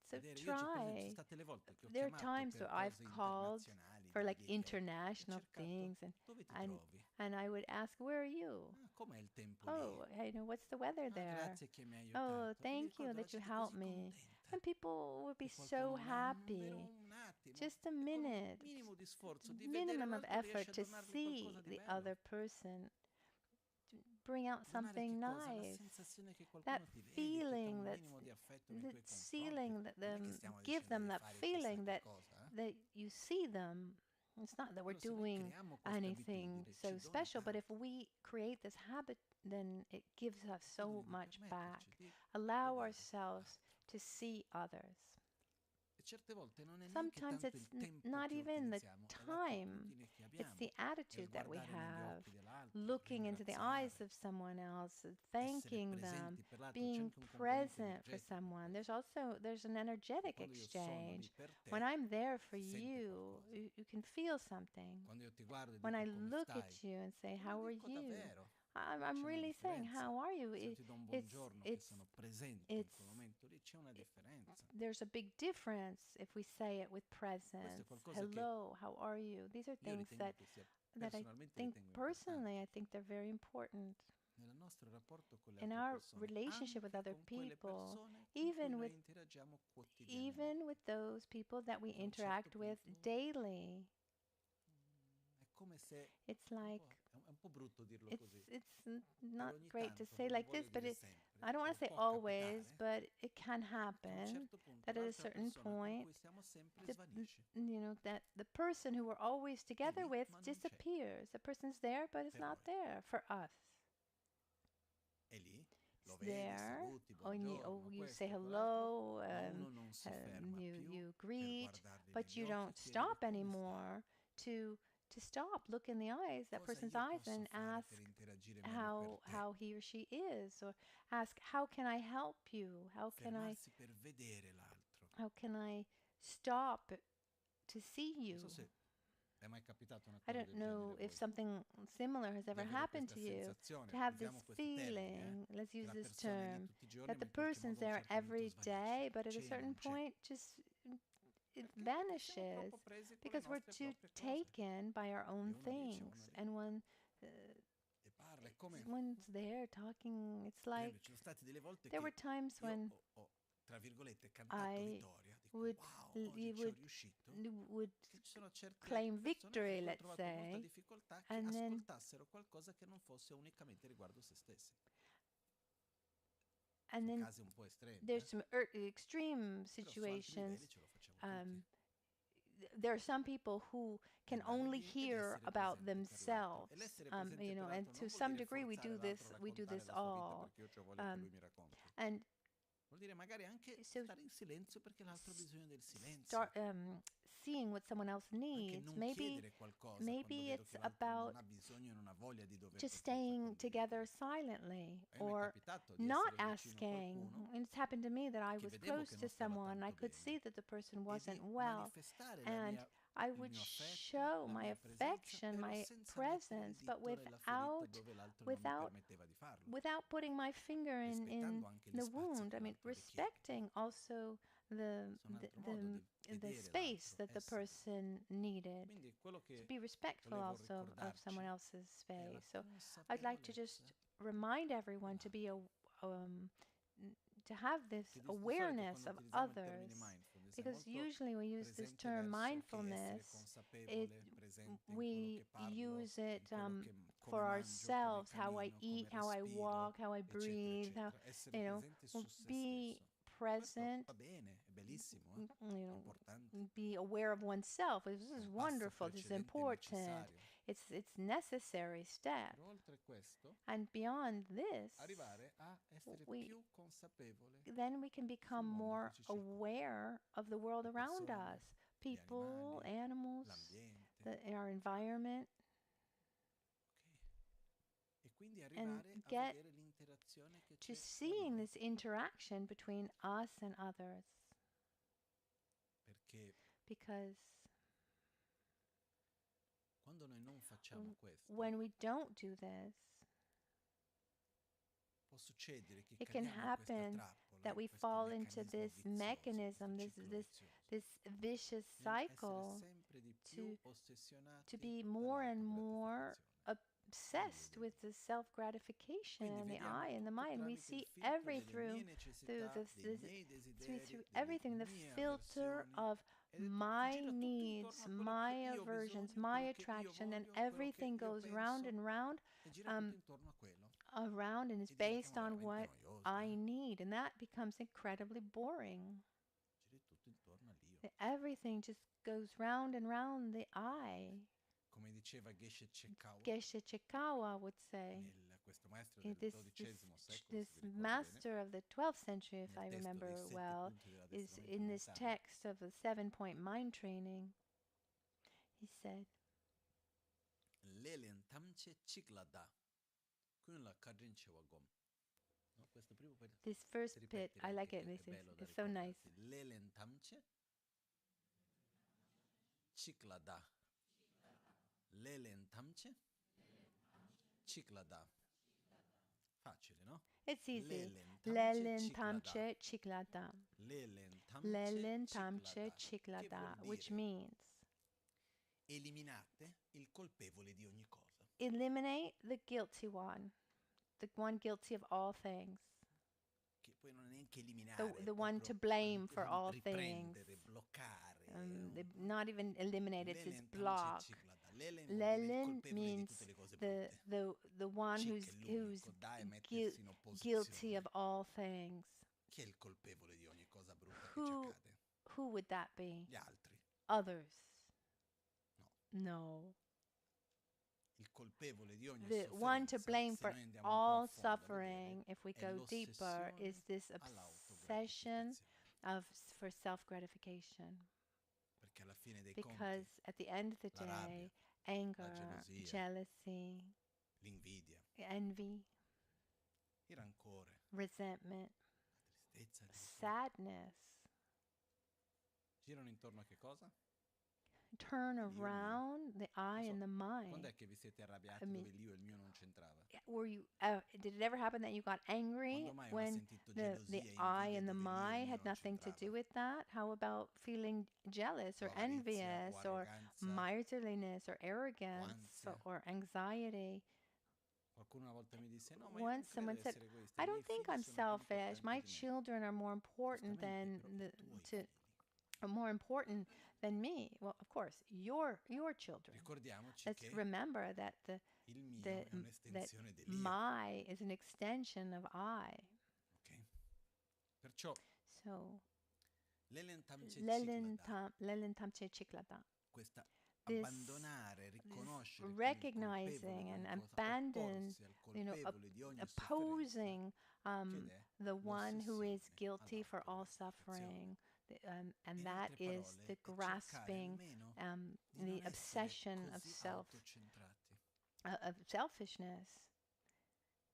so vedere, io per esempio, ci sono try. state le volte che ho There are chiamato times per where I've cose called internazionali, for di like lì che ho international cercato, things, and dove ti and trovi? and I would ask, "Where are you?" Ah, com'è il tempo lì? Oh, what's the weather Ah, there? grazie che mi hai Oh, aiutato. E mi thank you ricordo la that you gente helped così me. contenta. And people would be Che so qualcuno, ma vero happy. un attimo, Just a e con un minute, minimo di sforzo di vedere minimum of l'altro riesci effort a to donargli see qualcosa di the bello. other person, to bring out Donare che something cosa? La nice. sensazione che That qualcuno ti vede, che ha feeling, un minimo di affetto nei that tuoi confronti. feeling that Non è che them stiamo give dicendo them di that fare chissà feeling che that cosa, eh? that you see them. It's not that we're Però se noi doing creiamo queste anything abitudini so ci dona special, but if tanto. we create this habit, then it gives us so L'abitudine di much back. permetterci di Allow vedere ourselves l'altro. to see others. E certe volte non è neanche Sometimes tanto it's il tempo not che even the utilizziamo, è time, l'attitudine che it's abbiamo the nel attitude that we guardare negli have, occhi dell'altro, looking into the eyes ringraziare, of someone else, essere thanking them, presenti per l'altro. C'è being anche un componente present for energetico in someone. questo. There's an Perché energetic quando io sono lì exchange. per When te, I'm there for si sente you, qualcosa. you can feel something. Quando io ti guardo e When I dico come look at stai, you and say, te lo "How are dico you?" davvero. I'm C'è una really saying, differenza. "How are you?" Se io ti do un It's buongiorno, che it's sono presente in it's quel momento lì, c'è una differenza. there's a big difference if we say it with Questo è presence. qualcosa che Hello, how are you? These are io things ritengo che sia, that I personalmente think ritengo personally, importante I think they're very important nel nostro rapporto con le in altre our persone, relationship with anche other con quelle people, persone con cui even noi with interagiamo quotidianamente. even with those people that we A un certo interact with punto daily. è come se, It's like è un po' brutto dirlo così, not però ogni great to tanto, say non like this, voglio but dire sempre, I don't want to say può always, capitare but it can che a un happen certo punto that at a l'altra certain persona con point cui siamo sempre the, svanisce. that the person who we're always È together lì, with ma non c'è disappears. The person's there, but it's per not noi. there for us. È lì, lo It's vedi, there. saluti, buongiorno, You questo say e quell'altro, hello, ma uno non si ferma più you per greet, guardarli but negli you occhi e don't chiedere stop come stai. anymore to stop, look in the eyes, that Cosa person's io eyes, posso and fare ask per interagire meglio per te? how he or she is, or ask how can I help you? Fermarsi per vedere l'altro. How can I stop to see Non you? so se è mai capitato una I cosa don't del genere know a if voi, something similar has di ever avere happened questa to you, sensazione, to have this usiamo questo termine, feeling, let's che use la this persona è lì term, tutti i giorni, that ma the in qualche person's modo a un there certo punto every day, svanisce, but at a c'è e certain non c'è. point just it Perché siamo vanishes troppo presi con le because we're nostre too proprie cose. taken by our E own uno dice, things. uno lì, And when e parla, è come... one's there talking, it's Per like esempio, ci sono state delle volte there were che times io when ho, tra virgolette, cantato I vittoria, dico, would wow, you oggi ci ho riuscito. would Che ci sono certe claim persone con victory, cui ho let's trovato molta say, difficoltà che and then ascoltassero qualcosa che non fosse unicamente riguardo se stessi. and Sono then casi un po' estremi, there's some extreme però su altri situations livelli ce lo facciamo tutti. um, there are some people who can only hear about themselves, and to some degree we do this all. And Vuol dire magari anche so stare in silenzio perché l'altro ha bisogno del silenzio. start seeing what someone else Anche needs. non chiedere qualcosa quando Maybe vedo it's che l'altro non about ha bisogno e non ha voglia di dover just per forza staying together condividere. silently, A me è or capitato di not essere vicino a asking. qualcuno And it's happened to me that I che was vedevo close che to non stava someone, I tanto could see bene that the person e wasn't di well, manifestare and I il would mio affetto, show la my mia presenza, affection, però my senza mettere il presence, but dito nella ferita dove l'altro non mi without permetteva di farlo, without putting my finger in rispettando anche gli the spazi wound. che I mean, l'altro richiede. respecting also the Questo è un the altro modo di the vedere space l'altro, that the essere. person needed. Quindi quello To che be respectful volevo also of someone ricordarci else's è la space. So I'd like to consapevolezza just remind everyone to be dell'altro. to have this Che di solito awareness quando of utilizziamo il termine others, mindfulness è because molto usually we use this presente term verso chi è essere mindfulness, it consapevole, presente in quello we che parlo, use it in quello che for come mangio, come ourselves, how I cammino, come eat, how I respiro, walk, how I eccetera, breathe, how, eccetera. Essere presente su se be stesso. Questo present, va bene, è bellissimo, you è know, importante, be aware of oneself. This è is un passo wonderful. This is precedente e important. necessario. It's necessary step. Però oltre questo, And beyond this, arrivare a essere we più consapevole then we can sul become mondo more che ci circonda, aware of the world le around persone, us, gli people, animali, animals, l'ambiente. our environment, Ok? E quindi and arrivare a get vedere l'interazione che to c'è tra seeing noi. this interaction between us and others. Perché Because quando noi non facciamo questo, when we don't do this, può succedere che it can cadiamo in questa happen trappola, that in we questo fall into meccanismo this vizioso, mechanism, questo this ciclo this vizioso, this vicious nell'essere cycle sempre di più to ossessionati to be more and more dall'autogratificazione. Quindi obsessed with the self-gratification quindi and the vediamo I and the tutto mind. We tramite il see filtro delle mie through necessità, this, dei this miei through desideri, delle everything, the mie filter avversioni, of ed my gira tutto intorno needs, a quello che my io ho aversions, bisogno, my quello che io attraction, and voglio, quello che everything io goes round penso, and round, e gira tutto um, intorno a quello. around, and is E based diventiamo on veramente what noiosi, I need, and that becomes incredibly boring. Gira tutto intorno all'io. Everything just goes round and round the I. Come diceva Geshe Chikawa would say, questo maestro eh, del this XII secolo, this se vi ricordo bene, master of the 12th century, if nel I testo dei remember 7 well, punti is dell'addestramento in this mentale, text of the 7-point mind training. He said, Lelen tamche ciklada, kun la kadrin chewagom. No, questo primo per this first bit, ripetere I like anche it. che è bello da It's so nice. ricordarsi. Lelen tamche ciklada. Lelen tamche ciklada. Facile, no? It's easy. Lelen Lelen tamche tamche chiklada. Lelen Lelen tamche tamche chiklada, che vuol which dire means eliminate il colpevole di ogni cosa. eliminate the guilty one, the one guilty of all things, Che poi non è neanche eliminare, the one to proprio blame for all things. riprendere, bloccare. Not even eliminate it, just Lelen block. tamche ciklada. Lelen vuol dire il Lelen colpevole di means tutte le cose brutte. the one Chi è who's che l'unico dà e gui- mettersi in guilty of opposizione? all things. Chi è il colpevole di ogni cosa brutta che ci Who accade? who would that be? Gli altri. Others. No. No. Il colpevole di ogni The one to sofferenza, blame se for noi andiamo un po' a all fondo a suffering, vedere, if we è go deeper, is l'ossessione this obsession all'autogratificazione. for self-gratification. Perché alla fine dei Because conti, at the end of the la rabbia, day, anger, la gelosia, jealousy, l'invidia, envy, il rancore, resentment, la tristezza addirittura, sadness girano intorno a che cosa? turn Io, il mio. around the I Non and so, the mind. quando è che vi siete arrabbiati I mean, dove l'io e il mio non c'entrava? did it ever happen that you got angry Quando mai ho when sentito the gelosia e I invidia and the dove l'io e il my mio had non nothing to do c'entrava? with that? How about feeling jealous O or avarizia, o envious or arroganza, miserliness or o arrogance ansia. or anxiety? Qualcuno una volta mi disse, no, ma io non Once credo someone di said, essere egoista, I i don't miei think figli I'm sono più selfish. importanti My di me. children are more important Giustamente, than però i tuoi to figli. are more important than me. Well, of course, your children. Ricordiamoci Let's che remember that il mio the è that un'estensione dell'io. my is an extension of I. Ok? Perciò So L'Elentamce Ciklada, L'Elentamce Ciklada. questa This, abbandonare, riconoscere che il recognizing colpevole di and ogni cosa, abandon, opporsi al you know, colpevole di ogni sofferenza, opposing che è the one who is l'ossessione guilty for all'altro, all gratificazione. suffering. And In that altre is the parole, è cercare grasping, almeno di the non essere obsession così autocentrati. of selfishness.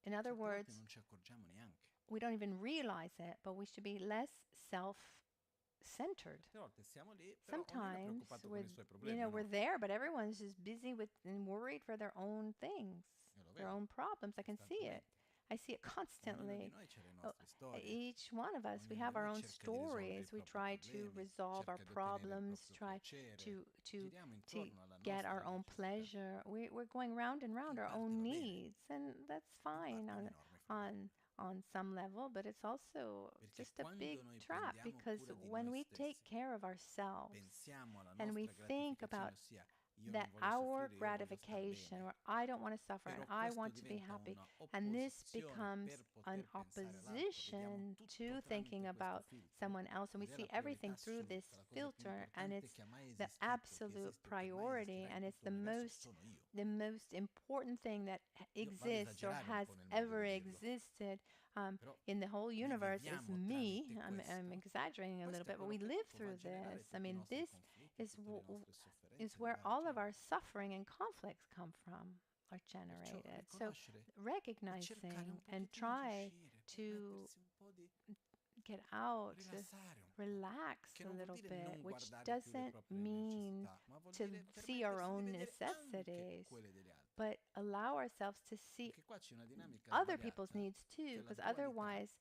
In other Certe volte words, non ci accorgiamo neanche. we don't even realize it, but we should be less self-centered. Certe volte siamo lì, però ognuno è Sometimes preoccupato con i suoi you problemi, know, no? we're there, but everyone's just busy with and worried for their own things, Io lo their vedo own problems. I can see it. costantemente. I see it Ognuno di constantly. noi ha le Oh, nostre storie. each one of us, we Ognuno have di our noi own cerca di risolvere i stories. We propri try to problemi, resolve our cerca di ottenere il problems, proprio try piacere. to Giriamo intorno alla get nostra our own necessità. pleasure. We're going round and round In our parte own va bene, needs, and that's in fine parte è un'enorme follia. on some level, but it's also Perché just a big quando noi trap, prendiamo because cura di when noi we take stessi, care of ourselves pensiamo alla and we nostra think gratificazione, about ossia io that non voglio our soffrire, io voglio star gratification, bene. or I don't want to suffer and Però I questo want to be diventa happy, una and this opposizione becomes per an poter pensare all'altro. Vediamo opposition tutto to thinking tramite questo about filtro. someone else, and we Ed è see la priorità everything through this assoluta, la cosa più filter, and importante it's che ha mai the esistito, che absolute esiste o che mai priority, esistirà in and it's tutto l'universo, sono io. the most important thing that Io vado a exists or esagerare un has po' nel modo ever di dirlo, existed però in the whole noi universe is viviamo me. tramite I'm questo. exaggerating a little Questo è bit, but quello we che live dopo va a through generare this. I tutti i mean, nostri this conflitti, is tutte le nostre is sofferenze di where vario all of genere. our suffering and conflicts come from, are Perciò generated. So riconoscere e cercare recognizing un and pochettino di try uscire per to mettersi un po' di get out, to rilassare un po', relax che a non vuol little dire bit, non which guardare più le doesn't proprie mean necessità, ma vuol to dire see our permettersi di own vedere anche necessities, quelle degli altri. but allow ourselves to see Perché qua c'è una dinamica other people's sbagliata, needs too, che è la because dualità otherwise,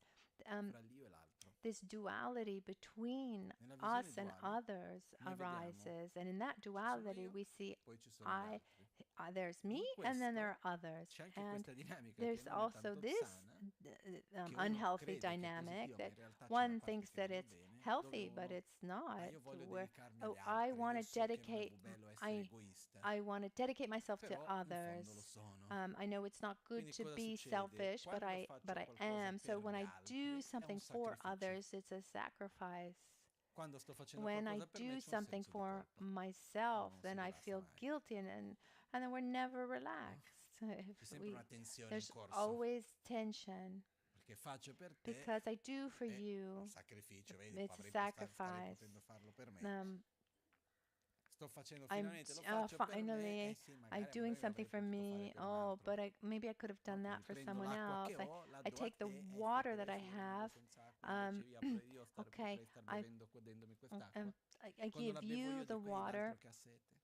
um, fra l'io e l'altro. this duality between Nella us visione and duale others noi vediamo arises, and in that ci sono duality io, we see poi ci sono gli I, altri. there's me, In and then there questo are others, c'è anche and questa dinamica che there's non è also tanto this sana, che uno unhealthy crede che è dynamic positiva, ma that in realtà c'è una one parte thinks che that non va it's bene, dove healthy, but uno, it's not. io voglio Where, dedicarmi oh, agli I altri, want io to so che non è dedicate, bello essere egoista, I want to dedicate myself to però in others. fondo lo sono. I know it's not good Quindi to cosa be succede? selfish, but Quando faccio I qualcosa am. So per when gli I do altri è un something for sacrificio. others, it's a sacrifice. Quando sto facendo When I qualcosa per me do c'è un something senso di for colpa. Uno myself, non si then I rilassa feel mai, guilty, and then we're never no? relaxed. If C'è sempre we, una tensione in there's corso, always tension, perché faccio per te because I do for è un you. sacrificio, vedi, It's a avrei starei sacrifice. potendo farlo per me. Um, Sto facendo I'm finalmente, lo faccio per me, finally sì, I'm magari doing something l'avrei for potuto fare me. per un Oh, altro, but maybe I could have no? done that Quindi for prendo someone l'acqua else. che ho, la I do a take the te, sì, water that però I io rimango have. senza acqua, invece io Okay, potrei star I bevendo godendomi um, quest'acqua. I Quando give la bevo you io the di water. quell'altro che ha sete,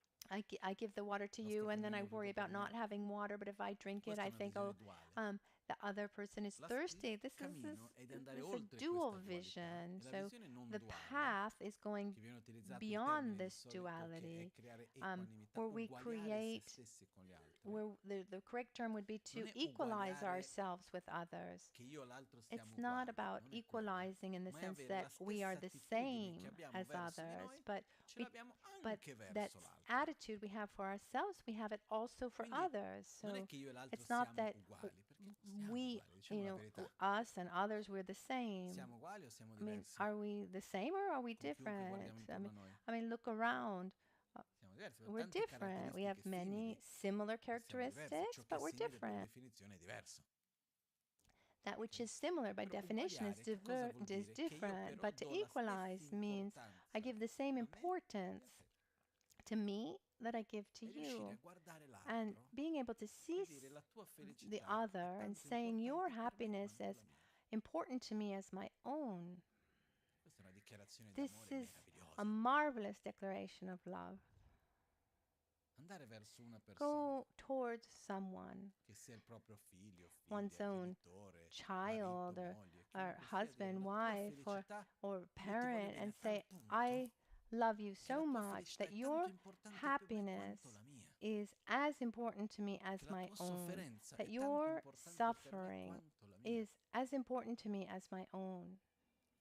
I give the water to lo sto you, and then I prendendo worry tutto per about not me. having water. But if I drink it, Questa è I una think, oh, visione duale. the other person is Il thirsty. cammino è di andare This is a oltre dual questa dualità, vision. e la So visione non the duale, path is going che viene utilizzato il beyond termine di this solito, che è duality, creare equanimità, where we uguagliare se create, stessi con gli altri. where the correct term would be Non to è equalize uguagliare ourselves with others. che io e l'altro It's stiamo not uguali, about non è quello, equalizing in the ma è sense avere that la we are stessa the attitudine che same abbiamo as verso di others, noi, but ce we l'abbiamo but anche that verso l'altro. attitude we have for ourselves, we have it also for Quindi others. non è So che io e l'altro it's not siamo that uguali, perché non siamo we, uguali, diciamo la verità. us and others, we're the same. Siamo uguali o siamo I mean, diversi? are we the same or are we Con chiunque different? guardiamo intorno a noi. Look around. Siamo diversi, abbiamo We're tante different. We have caratteristiche many simili, similar ma siamo diversi. characteristics, Ciò che è but we're simile per different. definizione è diverso. That which Ok? is similar by Però definition uguagliare che cosa vuol is dire? Che io different, però but to do la stessa equalize means I importanza give the same a me importance e a te. to me that I give to E riuscire a you. guardare And l'altro being able to see e dire la tua the felicità è other and tanto saying your importante per me happiness quanto as la mia. important to me as my own. Questa è una dichiarazione This d'amore is a meravigliosa. marvelous declaration of love. Andare verso una persona, Go towards someone, che sia il proprio figlio, one's figlia, own genitore, child marito, or, moglie, or chiunque sia, dire husband, la tua wife, felicità, or io ti voglio parent, bene and a tal say, punto I love you che la so tua much felicità that è tanto your importante per me happiness quanto la mia. is as important to me as Che la my tua own, sofferenza that è tanto your importante per me suffering quanto la mia. is as important to me as my own.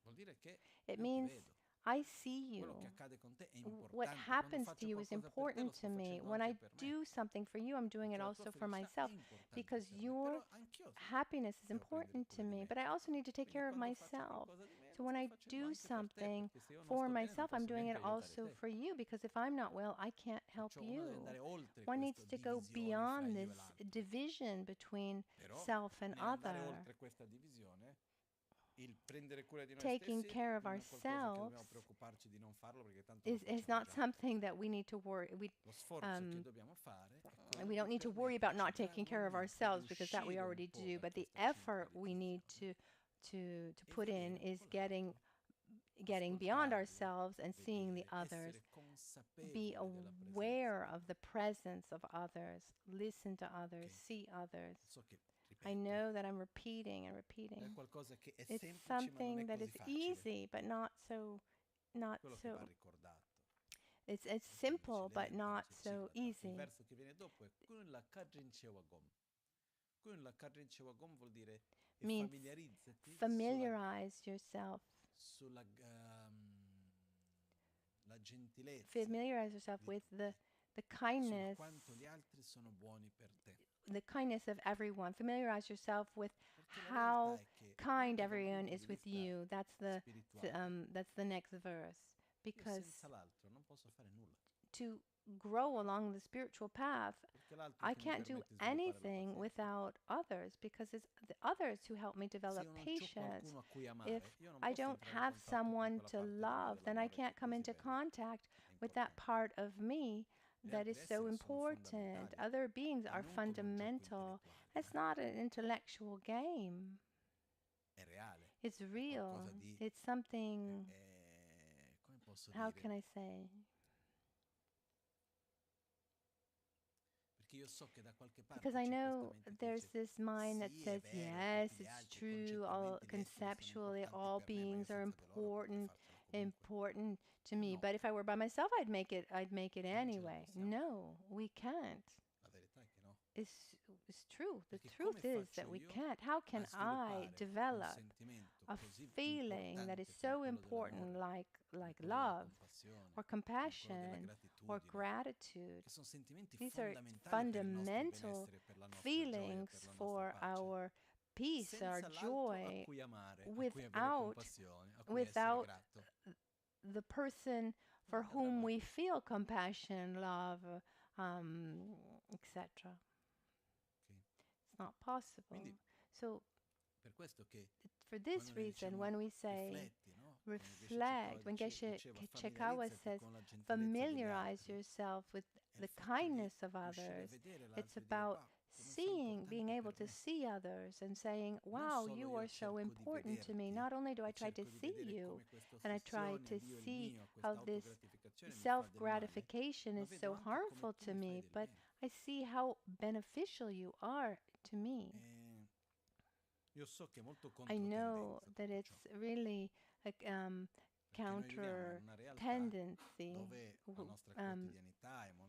Vuol dire che It io ti means vedo. I see you. Quello che accade con te è What importante. Quando happens to faccio you is qualcosa per te lo important sto to me. facendo When anche I per me. do something for you, I'm doing it Perché la tua also for felicità è myself, importante because per me. your Però anch'io happiness is devo prendere important cura to di me. me. But I also need to take Quindi care of quando faccio myself. qualcosa di meno, So when I do something for myself, I'm doing it also for you, because if I'm not well, I can't help you. One needs to go beyond this division between self and other. Taking care of ourselves is not something that we need to worry. We don't need to worry about not taking care of ourselves, because that we already do. But the effort we need to put in is getting beyond ourselves and seeing the others. Be aware of the presence of others. Listen to others. See others. I know that I'm repeating and repeating. It's something that is easy, but not so. It's simple, but not so easy. Means familiarize yourself. Familiarize yourself with the kindness. The kindness of everyone. Familiarize yourself with how kind everyone is with you. That's the next verse. Because to grow along the spiritual path, I can't do anything without others, because it's the others who help me develop patience. If I don't have someone to love, then I can't come into contact with that part of me that is so important. Other beings are fundamental. It's not an intellectual game. It's real. It's something, how can I say? Because I know there's this mind that says, yes, it's true, all conceptually, all beings are important to me. But if I were by myself, I'd make it anyway. No, we can't. It's true. The truth is that we can't. How can I develop a feeling that is so important, like love or compassion or gratitude? These are fundamental feelings for our peace, our joy, without the person for whom we feel compassion, love, etc. It's not possible. So for this reason, when we say reflect, when Geshe Chekawa says familiarize yourself with the kindness of others, it's about being able to see others and saying, wow, you are so important to me. Not only do I try to see you, and I try to see how this self-gratification is so harmful to me, but I see how beneficial you are to me. I know that it's really a counter tendency.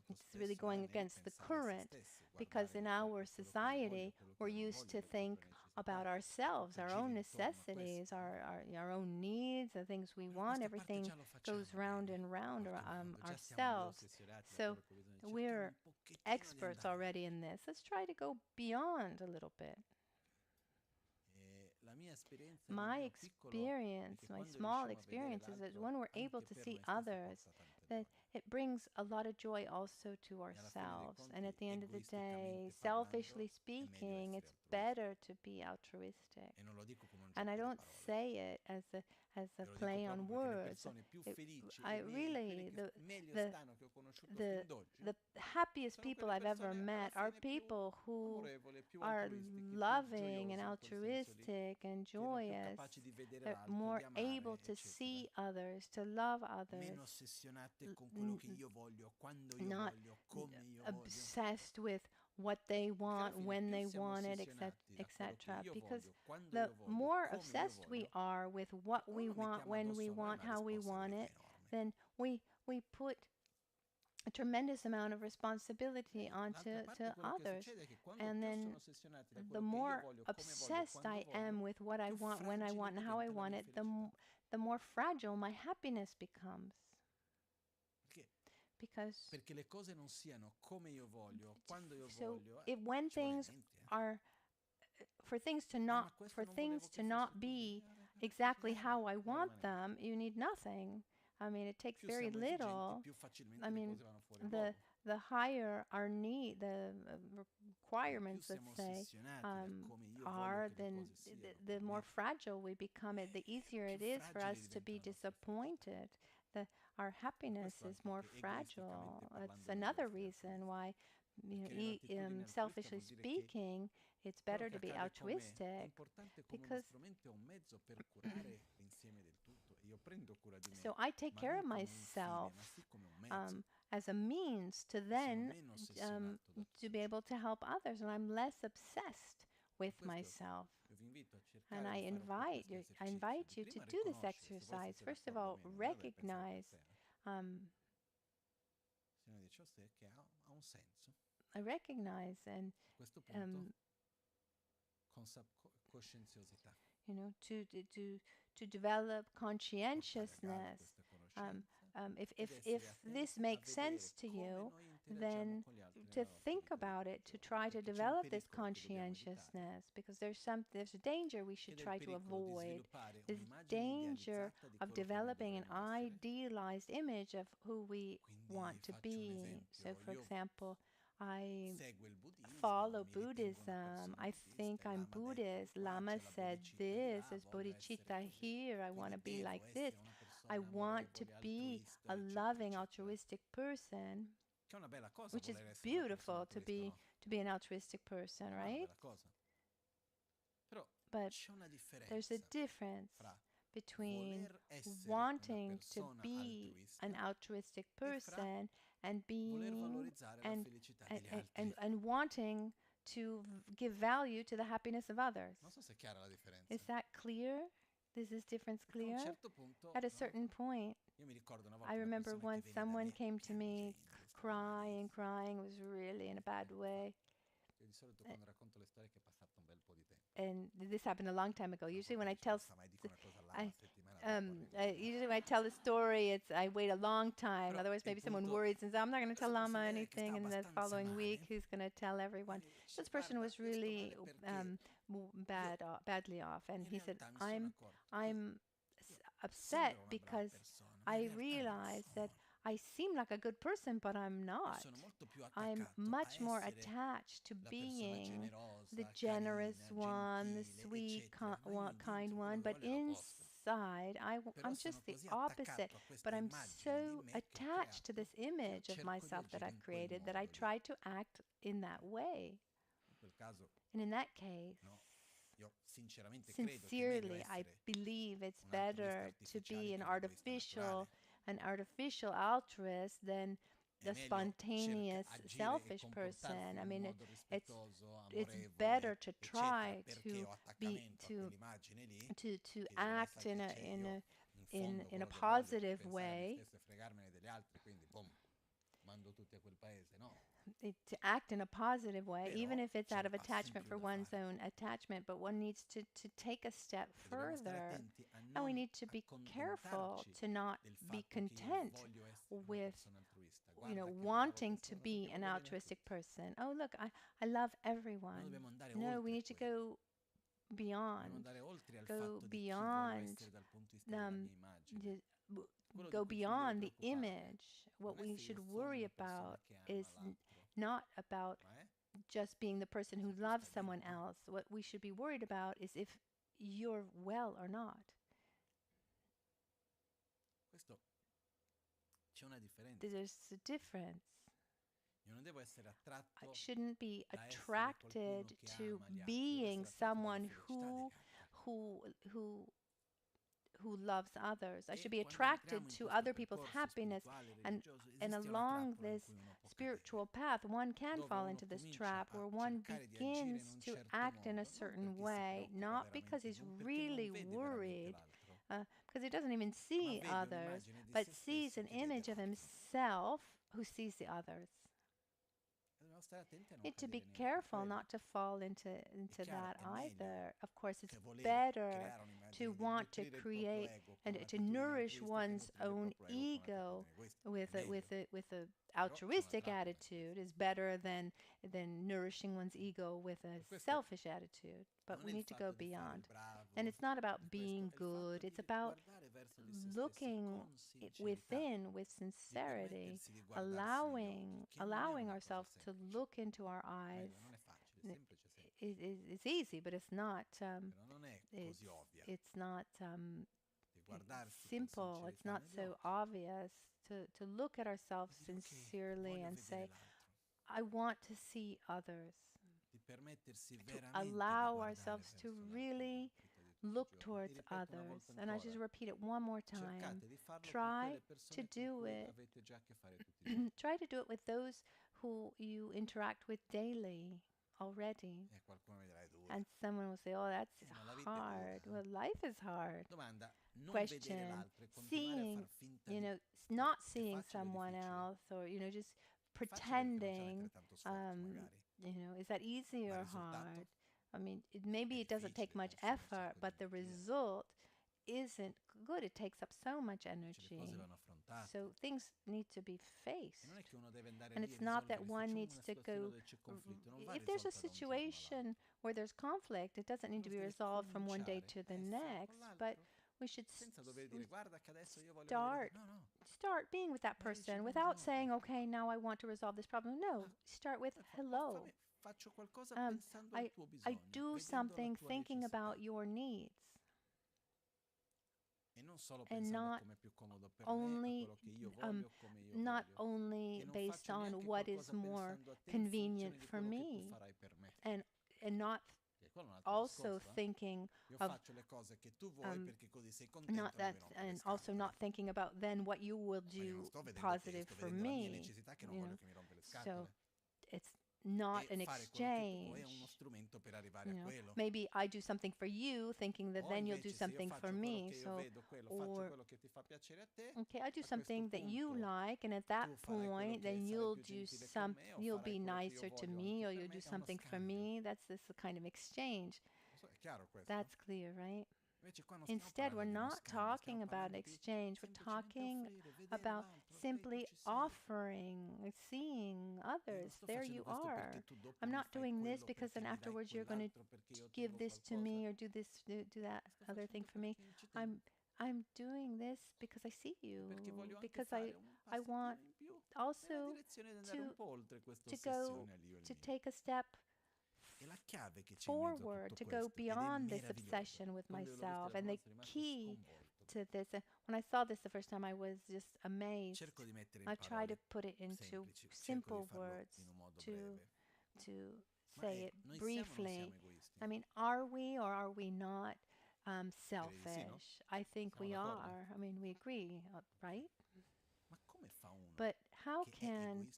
It's really going against the current, because in our society we're used to think about ourselves, our own necessities, our own needs, the things we want. Everything goes round and round ourselves. So we're experts already in this. Let's try to go beyond a little bit. My experience, my small experience, is that when we're able to see others, that it brings a lot of joy also to ourselves. And at the end of the day, selfishly speaking, it's better to be altruistic. And I don't say it as a play on words. The happiest people I've ever met are people who are loving and altruistic and joyous. They're more able to see others, to love others, not obsessed with what they want, when they want it, etc. Because the more obsessed we are with what we want, when we want, how we want it, then we put a tremendous amount of responsibility onto others. And then the more obsessed I am with what I want, when I want, and how I want it, the more fragile my happiness becomes. Because when things are, for things to not be exactly how I want them, you need nothing. I mean, it takes Più very siamo esigenti, little. più facilmente I le mean, cose vanno fuori the luogo. the higher our need, the Più requirements, let's siamo say, ossessionati da come io voglio are, che le then cose siano the per more me, fragile we become. It the easier più it is for fragile us to diventa be la nostra forza. disappointed. The Our Per happiness questo is anche more che egoisticamente fragile. That's parlando meglio another essere reason altruisti. why, Perché nell'attitudine altruista selfishly vuol dire che speaking, it's quello better che to be accade come è altruistic importante come uno because strumento e un mezzo per curare l'insieme del tutto. E io prendo cura di me, so I take ma care non of come un fine, myself, ma sì come un mezzo. um, as a means to E sono then meno um, ossessionato dal che to be succede. able to help others, and I'm less obsessed Per with questo myself. io vi invito a And cercare di fare un po' questo I esercizio invite di you to prima do this riconoscere, se poi exercise. siete First of d'accordo o all, meno, ognuno deve pensare per recognize. sé, Um, se uno dice, "Oh, sì, che ha un senso. I recognize and A questo punto, um, coscienziosità, to develop portare a galla conscientiousness. questa Um, conoscenza if ed essere this attenti a makes sense vedere to come you, noi interagiamo then con gli altri to nella nostra think vita di about tutti it, i to giorni, try to perché c'è un develop this pericolo che dobbiamo evitare, conscientiousness, because there's a danger we should ed è il try to pericolo di avoid. sviluppare This un'immagine danger idealizzata di of quello che noi developing an dovremmo essere. idealized image of who we Quindi want to faccio un be. So, esempio, for io example, I seguo il buddismo, follow mi ritengo una Buddhism. persona I think buddista, il I'm Lama ha detto Buddhist. qua, Lama c'è la said bodhicitta di this, là, as voglio essere bodhicitta così. here. I want Quindi to be like devo this. essere una I persona want to amorevole, be altruista, a eccetera, loving, eccetera. altruistic person, Che è una bella cosa which is voler essere una persona beautiful altruista, no? to be an altruistic person, Ma è una right? bella cosa. Però But c'è una there's a differenza difference fra between voler essere una wanting to persona be an altruista altruistic e fra person and voler being valorizzare la and felicità degli altri. and wanting to give value to the happiness of others. Non so se è chiara la Is differenza. that clear? Is this difference Perché a un clear? certo punto, At a no? certain point, Io mi ricordo una I volta una remember persona che once venne da someone me came to me piangendo, stava crying, malissimo. crying, was really in a bad Fa, way. io di solito quando racconto le storie è che è passato un bel po' di tempo. And this happened a long time ago. No, Usually qualcuno when I dice, tell basta, mai dico st- una cosa all'anno, I una settimana dopo arrivo io. usually when I tell the story, it's I wait a long time. Però Otherwise, il maybe someone punto, worries and says, "I'm not going to tell questa Lama persona direi che sta anything." And the abbastanza following week, male he's going to tell e everyone. mi dice, This person guarda, was io sto really male perché io badly off, and in he said, realtà mi sono accorto che I'm io upset sembro una brava because persona, ma in I realtà non lo realized that sono. I seem like a good person, but I'm Io not. sono molto più I'm attaccato a much more essere attached to la persona being the generosa, generous carina, one, the gentile, sweet, eccetera, ma io in kind dentro quello one. che But voglio è l'opposto. inside, Però I'm sono just the così opposite. attaccato a But questa I'm immagine di so me che ho attached to creato this che io image of cerco di myself that agire I've in quel created that I modo lì. try to act in that way. In quel caso, And in that case, no, io sinceramente credo che è meglio sincerely, I essere believe it's un altruista better to artificiale be che un egoista naturale. an artificial altruist than È the meglio spontaneous, agire e selfish comportarsi person. in I un mean, modo it's rispettoso, it's amorevole, better to eccetera, try perché ho be attaccamento a to quell'immagine lì, to che dice basta act che c'è io, in fondo in a quello che voglio è positive pensare a me way, stesso e fregarmene degli altri, quindi boom, mando tutti a quel paese, no. to act in a positive way, even Però if it's c'è out un of passo in attachment più for da one's fare own attachment, but one needs to take a step e dobbiamo stare further. attenti a And we non need to be careful accontentarci to not del be fatto che io content voglio essere una with, persona altruista. Guarda che bravo che wanting to sono perché be an voglio bene a altruistic tutti. person. Oh, look, I love Noi everyone. dobbiamo andare No, we oltre need to quello. Dobbiamo beyond, andare oltre al go fatto di chi voglio beyond, essere dal punto di vista della um, mia immagine. the, w- Quello di go cui ci devo beyond the preoccupare image. What non è we se io should sono worry una persona about che ama is l'altro, not about ma è just being the person who se tu loves stai bene someone o no. else. What we should be worried about is if you're well or not. Questo c'è una differenza. There's a difference. Io non devo essere I attratto shouldn't be da essere attracted qualcuno che to ama gli altri, devo being essere attratto dalla someone felicità degli altri. who who who loves others. I should E be quando attracted entriamo in to questo other people's percorso happiness, spirituale, and religioso, and esiste una along trappola in this cui uno può cadere, spiritual path one can dove fall uno into this comincia trap a where one cercare di agire begins in un to certo act in a modo, non certain perché si way, preoccupa not because veramente, he's non perché non really vede veramente worried, l'altro, because he doesn't even ma see vede others, un'immagine di but se sees stesso an che vede image of l'altro. himself who sees the others. E dobbiamo stare attenti a non Need to be cadere neanche in careful quello. not to fall È into chiaro, that è meglio either. Of course, it's che voler better creare to want to create and to nourish one's own ego with a altruistic attitude is better than nourishing one's ego with a selfish attitude. But we need to go beyond. And it's not about being good, it's about looking within with sincerity, allowing ourselves to look into our eyes. It's easy, but it's not. It's not simple. It's not so obvious to look at ourselves sincerely and say, I want to see others. To allow ourselves to really look towards others. And I just repeat it one more time. Try to do it. Try to do it with those who you interact with daily already. And someone will say, oh, that's hard. Well, life is hard. Question, seeing, not seeing someone else or, just pretending, is that easy or hard? I mean, maybe it doesn't take much effort, but the result isn't good. It takes up so much energy. So things need to be faced. And it's not that one needs to go... If there's a situation where there's conflict, it doesn't need to be resolved from one day to the next, but we should start being with that person without saying, okay, now I want to resolve this problem. No, start with hello. I do something thinking about your needs. And not only based on what is more convenient for me, and not also thinking of not that, and also not thinking about then what you will do positive for me. So it's not an exchange. Maybe I do something for you, thinking that then you'll do something for me. So, or okay, I do something that you like, and at that point, then you'll be nicer to me, or you'll do something for me. That's this kind of exchange. That's clear, right? Instead, we're not talking about exchange. We're talking about simply offering, seeing others. There you are. I'm not doing this because then afterwards you're going to give this to me or do that other thing for me. I'm doing this because I see you, because I want also to take a step forward, to go beyond this obsession with myself. And the key to this, when I saw this the first time, I was just amazed. I try to put it into simple words, to say it briefly. I mean, are we or are we not selfish? I think we are. I mean, we agree, right? But how can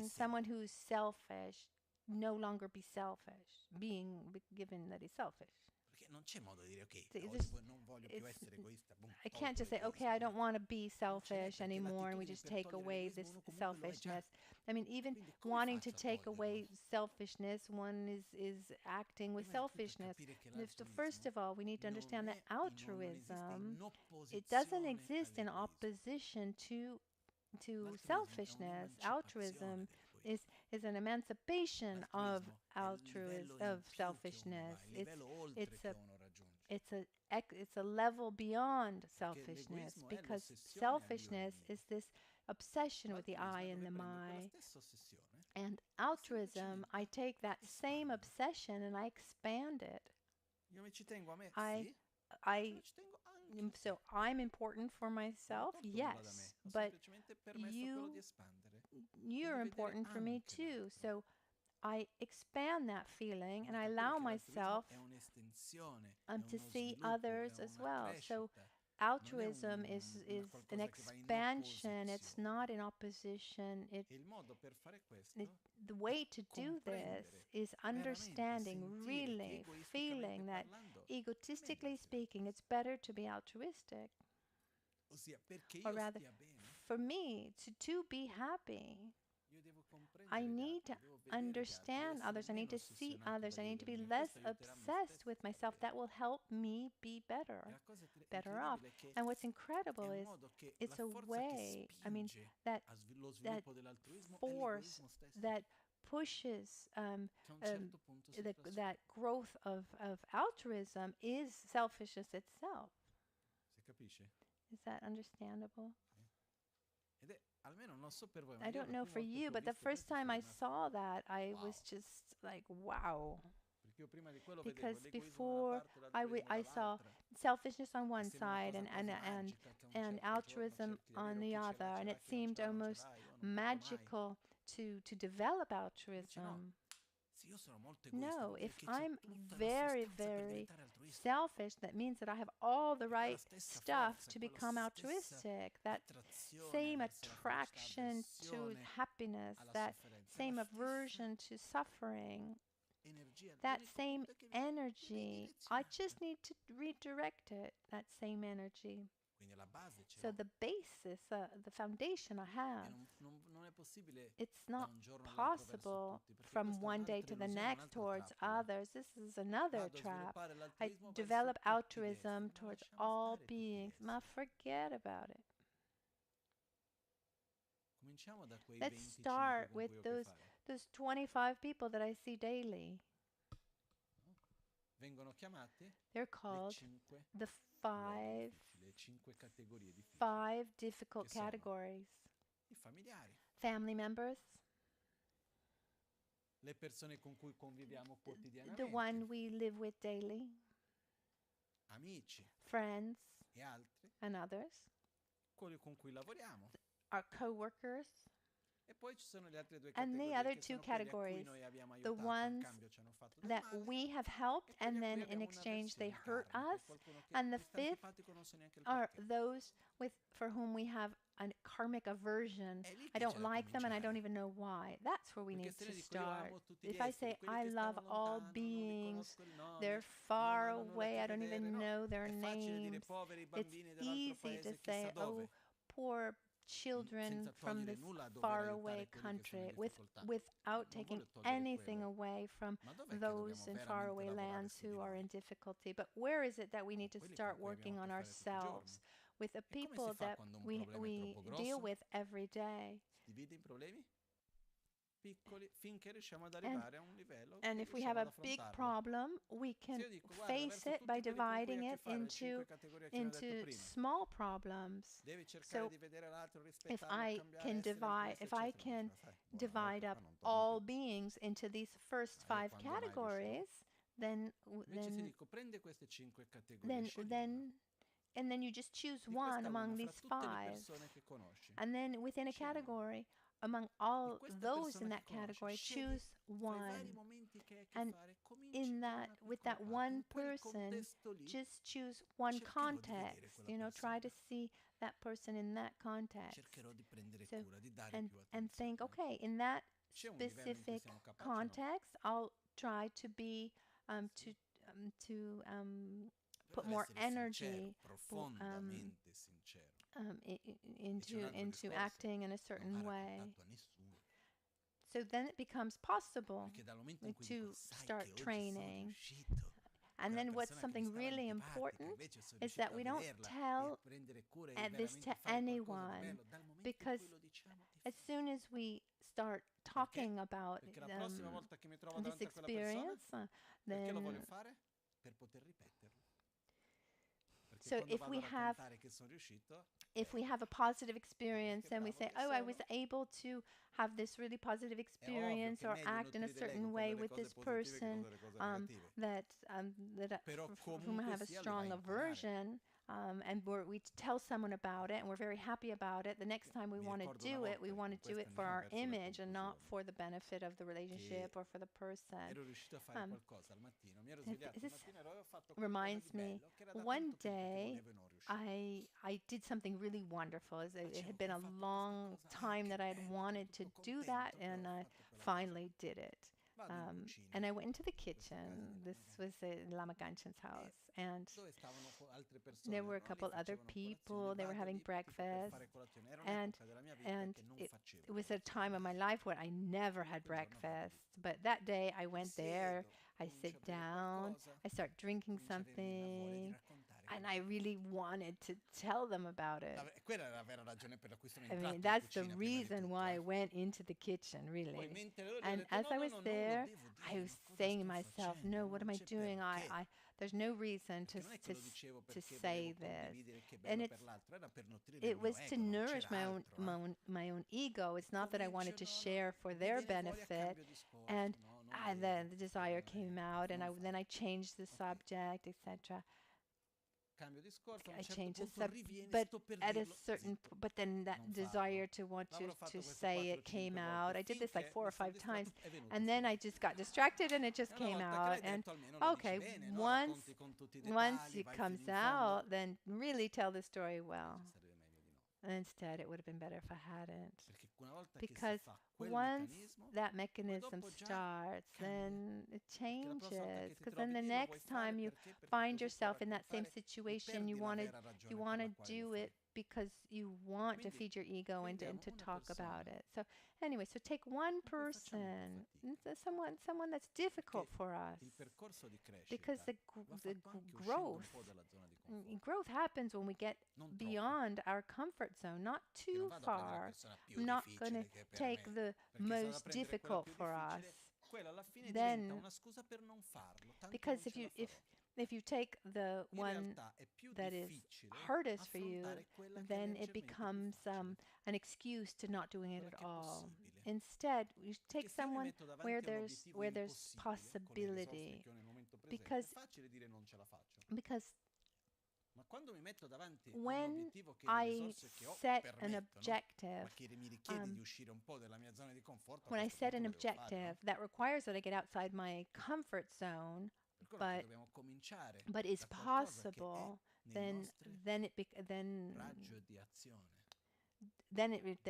someone who's selfish no longer be selfish, given that he's selfish? I can't just say, okay, I don't want to be selfish anymore, and we just take away this selfishness. I mean, even wanting to take away selfishness, one is acting with selfishness. So first of all, we need to understand that altruism, it doesn't exist in opposition to selfishness. Altruism is an emancipation of selfishness. It's a level beyond selfishness, because selfishness is this obsession with the I and the my. And altruism, I take that same obsession and I expand it. So I'm important for myself, yes, but you're important for me too. So I expand that feeling and I allow myself to see others as well. So altruism is an expansion. It's not in opposition. The way to do this is understanding, really feeling that, egotistically speaking, it's better to be altruistic. Or rather, for me, to be happy, I vedere gli need to altri, devo vedere gli altri, devo understand essere others. I need meno to see ossessionato others. I dagli need to be egoismi. less Questo aiuterà me obsessed stesso with a far myself. bene. That will help me be E better, la cosa better off. incredibile è che And what's è incredible un is modo che it's la a forza che way, I mean, spinge that lo that sviluppo dell'altruismo è force l'egoismo stesso, that pushes che a un certo punto si trasforma. that growth of altruism is selfishness itself. Si capisce? Is that understandable? Sì. Ed è, almeno non so per voi, ma I io don't la know prima for volta you, che ho but the visto first questo time sono I rimasto saw that, I was wow. just like, wow. Perché io prima di quello vedevo Because l'egoismo da una before parte, l'altruismo I saw dall'altra, selfishness on e one sembra una side cosa quasi magica che a un and certo giorno altruism cerchi di avere, on o the chi other, ce and l'ha, it chi non ce seemed l'ha, non ce almost l'hai, io non potrò mai. magical to develop Invece no, altruism. se io sono molto egoista No, vuol if dire che c'ho I'm tutta la very, sostanza per very diventare altruista. selfish, that means that I have all the È quella right stessa stuff forza, to quella become stessa altruistic, that attrazione same verso la felicità, attraction to avversione happiness, alla that sofferenza, è la same stessa aversion to suffering, energia. that L'unico same punto è che viene energy. I just ridirezionata. need to redirect it, that same energy. Quindi alla base ce So l'ho. the basis, the foundation I E have, non è possibile it's da not un giorno all'altro verso possible tutti, perché from questa è one day un'altra to the illusione, next un'altra towards trappola. others. This is another Vado a trap. sviluppare I l'altruismo verso develop tutti gli esseri, altruism ma towards lasciamo all stare tutti gli beings. Ma esseri. forget about it. Cominciamo da quei Let's 25 start con with cui ho a che fare. those 25 people that I see daily. No? Vengono chiamate They're le called 5 the luoghi difficili, le 5 categorie difficili, five difficult che sono categories. i familiari, Family members, le persone con cui conviviamo the quotidianamente, one we live with daily, amici friends, e altri, and others, quelli con cui lavoriamo. our coworkers, E poi ci sono le altre due and the categorie other che two sono quelli a cui categories, noi abbiamo the aiutato, in ones cambio ci hanno fatto del that male, we have e helped quelli and a cui then in abbiamo exchange they un'avversione hurt karmica, us, è qualcuno che and the mi sta fifth antipatico, non so neanche il are perché. those for whom we have a karmic aversion. È lì I che c'è don't da like them and I don't cominciare. even know why. That's where we Perché need se to ne dico io start. amo tutti gli If I esseri, say quelli I che love stanno all lontano, non li beings, conosco il they're nome, non far hanno nulla a away, che I don't vedere, even no. know their È facile dire names, poveri it's bambini dell'altro easy to paese chissà say, oh, dove, poor children senza from togliere this nulla a dover faraway aiutare quelli che sono in country difficoltà. without Non taking voglio togliere anything quello, away from ma dov'è che those dobbiamo in veramente faraway lavorare lands su di who are noi? in difficulty. But where is it that we Con need to quelli con start cui abbiamo working a on che fare tutti i ourselves, giorni. with the E come si people fa that quando un we problema è we troppo deal grosso? with every day? Si divide in problemi piccoli finché riusciamo ad And arrivare a un livello and che if we have riusciamo ad a big affrontarlo. problem, we Se can io dico, guarda, face verso it by tutti quelli con cui dividing hai a che it fare, le 5 categorie che vi ho detto prima, small problems. devi cercare So di vedere l'altro, rispettarlo, cambiare, essere if altruista, I eccetera. can Dici, ma sai, divide buonanotte, up qua non torno all più. beings into these first Ma io five quando mai riuscirò? categories, then Invece ti dico, prende queste 5 categorie, then scegli una. then and then you just choose Di one questa una, among fra these tutte le five. persone che conosci, And then within a scegli una. category, among Di all questa those in persona che that conosci, category, scegli choose fra i vari one. momenti che hai a che And fare, cominci in con that, una with piccola that parte, one in quel person, contesto lì, just choose one cercherò di vedere context. quella You know, try to persona, see that person in that context. cercherò di prendere So, cura, di dare più and think, attenzione. okay, in that C'è un livello in cui specific siamo capaci, no? context, I'll try to be Sì. to Però put deve more essere sincero, energy profondamente sincero. E c'è un altro into discorso, acting in a non certain va way. raccontato a nessuno, So then it becomes possible perché dal momento in cui dico, to sai start che oggi sono training. riuscito, And quella then what's persona che mi something stava really antipatica, important invece sono is riuscito that a we don't vederla e a tell prendere cura e this to veramente fare qualcosa di anyone, bello, dal momento in because cui lo diciamo as soon as we start talking about Perché la prossima volta che mi trovo this davanti a quella persona, experience, perché lo voglio then fare? Per poter ripeterlo. Perché so quando vado a raccontare che sono riuscito, if we have a positive experience che and we bravo say, che oh, I was sono. able to have this really positive È ovvio experience che è or meglio act in a nutrire l'ego certain con way delle with cose this positive che con person delle cose negative. Però for whom I comunque have a sia le vai strong a imparare. aversion, and we tell someone about it and we're very happy about it. The next time we Mi want to ricordo una do it, volta, we e want con to do questo it for andiamo our verso la image and not conclusione, for the benefit of the relationship che or for the person. ero riuscito a fare Um, qualcosa al mattino, mi ero svegliato al this mattino e avevo fatto qualcosa reminds di me, bello, che era da one tanto tempo che day volevo e non riuscivo. I did something really wonderful. It Facevo had che been ho a fatto questa long cosa, time che that I had bello, ero wanted to tutto do that, contento che and ho I fatto quella cosa. finally did it. Vado in cucina, And I went into the in questo caso in kitchen. This Italia, was in Lama Gangchen's e house, and dove stavano altre persone, there were a erano lì, couple other facevano colazione, people. They were vado having lì tipo per breakfast, fare colazione. Era and un'epoca della mia vita and che non it facevo was a colazione, time of my life where I never e had quel giorno vado breakfast. lì, But that day I mi went there. siedo, I comincio sit a bere down. qualcosa, I start drinking comincia a venirmi la voglia di something, raccontare and quel I giorno. really wanted to tell them about it. Quella era la vera ragione per la cui sono I mean, entrato in that's the cucina prima di reason tutto, why eh. I went into the kitchen, Poi really. mentre ero lì ho And detto as no, I no, was no, non lo there, devo I dire, was ma cosa saying to sto myself, facendo? "No, Non what am I c'è doing? perché. There's no reason Perché non è che lo dicevo to perché say volevo this." condividere che è And bello per l'altro, era per nutrire il it mio was to ego, non nourish c'era altro, eh. my own ego. E It's not that I wanted comincio, to no, no, share for mi their viene voglia, benefit. cambio discorso, And no, non devo, the questo desire came out, and non then I farlo. changed the Ok, subject, etc. cambio discorso, a un I certo changed the punto sub, riviene, but sto per at a dirlo, certain, zitto, but then that non desire farlo. to want L'avrò to fatto questo say it came 4-5 volte out. I did this like finché 4 or mi sono 5 distratto, times, è venuto and then fuori. I just got distracted, and it E just una came volta che out. l'hai And detto almeno lo dici okay, bene, no? once Racconti con tutti i once dettagli, it vai fino comes in fondo. out, then really tell the story Invece well. sarebbe meglio di no. Instead, it would have been better if I hadn't. Perché una volta che si Because fa quel once meccanismo, that poi mechanism dopo già starts, cambia. then it Perché la prossima volta changes. che ti Because then trovi the lì lo vuoi next fare time you perché find così puoi yourself in that same raccontare e situation, perdi la vera you ragione per want la to quale lo do it fai. because you want to Quindi feed your ego and prendiamo to una talk about persona it. So anyway, so take one con cui facciamo un po' person, fatica, someone that's difficult perché for us, il percorso di because crescita va the fatto anche uscendo growth un po' dalla zona di conforto, growth happens when we get non troppo. beyond our comfort zone, not Io non too vado a prendere la far. persona più I'm not going to difficile che per take me, the perché se vado a most prendere quella difficult più for us. difficile, quella alla fine diventa Then, una scusa per non farlo, tanto because non ce la farò. if you take the In one realtà è più that is difficile hardest for you, affrontare quella che è then it leggermente più becomes facile, an excuse to not doing it quella at che è all. possibile. Instead, you Perché take se io mi someone metto davanti a un obiettivo where there's impossibile, con le risorse possibility, che ho nel momento presente, è because facile dire non ce la faccio. because Ma quando mi metto davanti a un when obiettivo che le I risorse che ho set an permettono, objective, ma che mi richiede di uscire un po' dalla mia zona di conforto, a when I questo set punto an lo devo fare, objective no? that requires that I get outside my comfort zone, Per quello che but dobbiamo cominciare is da qualcosa che è possible, nei nostri then raggio di azione.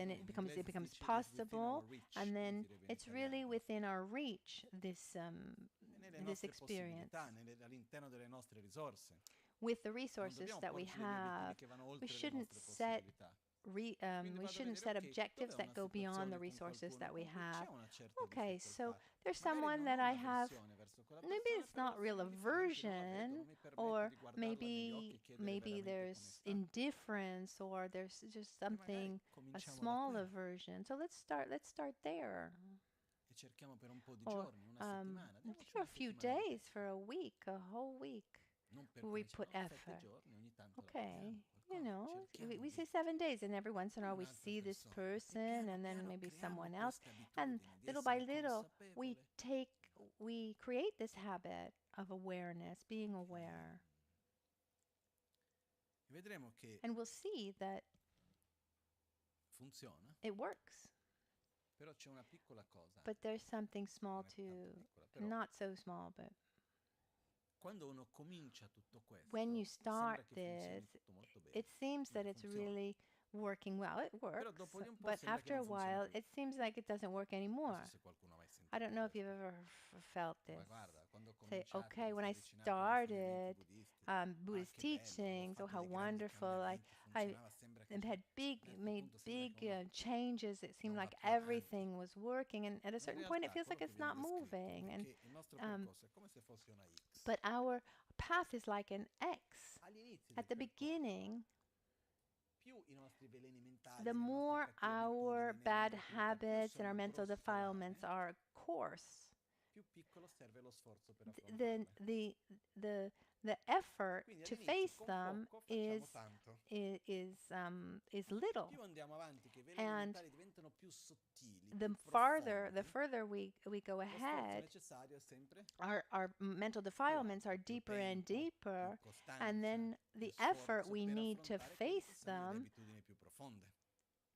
In it inglese si becomes dice is within possible, our reach, and lo then direbbe in it's really italiano. within our reach, E nelle this nostre experience, possibilità, all'interno delle nostre risorse. with the Non resources dobbiamo that we porci degli obiettivi have. che vanno We oltre le shouldn't nostre set possibilità. we Quindi vado a shouldn't vedere, set ok, dov'è objectives that una go beyond the situazione con resources qualcuno that we con cui c'è have. una certa Okay, so difficoltà. there's Magari someone non that ho I have. un'avversione verso quella Maybe persona, it's però not se real non mi finisce, non la vedo, aversion, non mi permetto or di guardarla negli occhi e chiedere veramente come there's sta. indifference, or there's just E magari something, a cominciamo da small quello aversion. So let's start there. e cerchiamo per un po' di Or giorni, una settimana, diamoci for a una few settimana di days, tempo. for a week, a whole week, Non per where we cominciare, put no, 7 effort. giorni, ogni tanto Okay, lavoriamo, qualcosa, cerchiamo we di say 7 days, and every once in a while we un'altra see this persona e person, piano and then piano maybe creiamo someone else, questa and abitudine di little by essere little consapevole. we create this habit of awareness, being E aware, vedremo che and we'll see that funziona, it works. però c'è una piccola cosa But anche, there's something small non è tanto too, piccola, però not so small, but quando uno comincia tutto when you questo, start sembra che funzioni this, tutto molto bene. it seems that Vero, it's funziona. really working well. It Però works, dopo di un po' but sembra che after a non funzioni while, più. it seems like it doesn't work Non so anymore. se qualcuno ha mai I don't sentito know if you've questo. ever felt Ma this. guarda, quando Say, cominciate, okay, vi when si I avvicinate agli insegnamenti started buddisti, Buddhist che bello, avevo teachings, oh fatto how dei grandi wonderful! cambiamenti, I funzionava, sembra che have a had un certo made punto sembra che big uno changes. It seemed non va like più avanti. everything was working, and at a Ma in certain point, it realtà feels like quello che it's viene not descritto moving. è And che il nostro um, percorso è come se fosse una X. but our path is like an X. Agli inizi At del the percorso, beginning, più i nostri veleni mentali, the le nostre more cattive our abitudini, bad negatività, più habits and our sono mental defilements grossolane, are coarse, più piccolo serve lo sforzo per then affrontarle. the effort Quindi to all'inizio face con them poco facciamo tanto. is little. Più andiamo avanti, che i veleni And mentali diventano più sottili, più the profondi, further we go lo sforzo ahead, necessario è sempre our mental più defilements are alto, più deeper and tempo, deeper, più and costanza, then più the effort sforzo we per need to affrontare quelle che face sono le them, abitudini più profonde.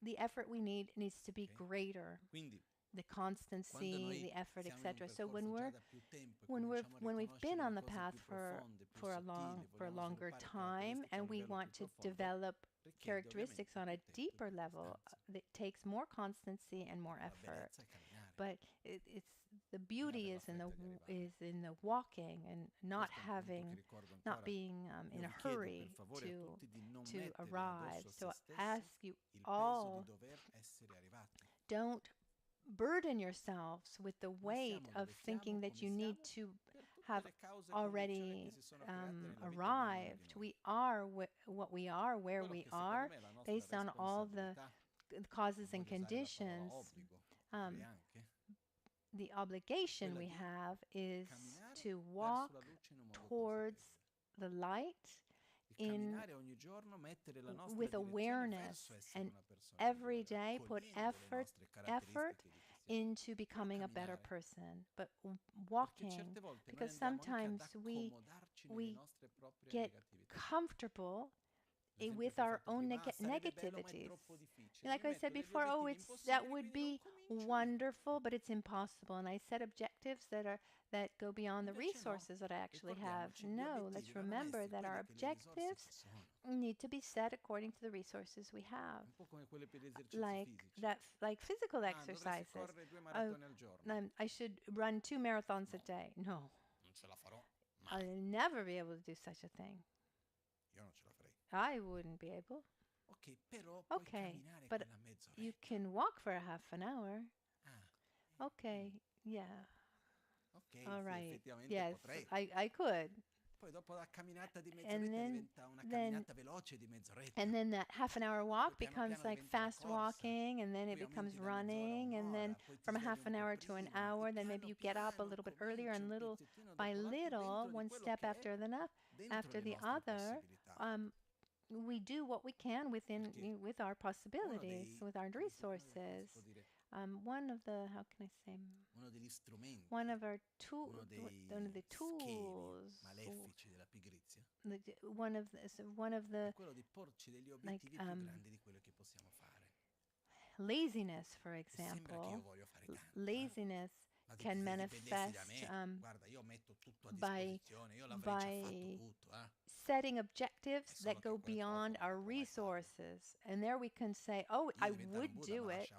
the effort we need needs to be Ok? greater, Quindi, the quando constancy, noi the effort, siamo in un etc. So percorso già da più tempo e when cominciamo a we've been riconoscere on le the cose path più profonde, più for sottili, a vogliamo longer sviluppare time, caratteristiche a un and we livello want più to profondo, develop richiede characteristics ovviamente on a più tempo e deeper più level, costanza. that takes more constancy and more La effort. bellezza è camminare. But the beauty is is in the walking and not not being in a hurry to arrive. So I ask you all, don't burden yourselves with the weight of thinking that you need to have already arrived. We are what we are, where we are, based on all the causes and conditions. The obligation we have is to walk towards the light with awareness, and every day put effort into becoming a better person. But walking, because sometimes we get comfortable with our own negativities. Like I said before, that would be wonderful, but it's impossible. And I set objectives that go beyond the resources that I actually have. No, let's remember that our objectives need to be set according to the resources we have. Like physical exercises. I should run 2 marathons a day. No. I'll never be able to do such a thing. I wouldn't be able. Okay, but you can walk for a half an hour. Okay, yeah. All right. Yes, I could. And then that half an hour walk becomes like fast walking, and then it becomes running, and then from a half an hour to an hour, then maybe you get up a little bit earlier, and little by little, one step after the other, we do what we can with our possibilities, with our resources. One of the, how can I say, one of our tools, one of the tools, one of the, like, laziness, for example. Laziness can manifest by setting objectives that go beyond our resources. And there we can say, oh, I would do it.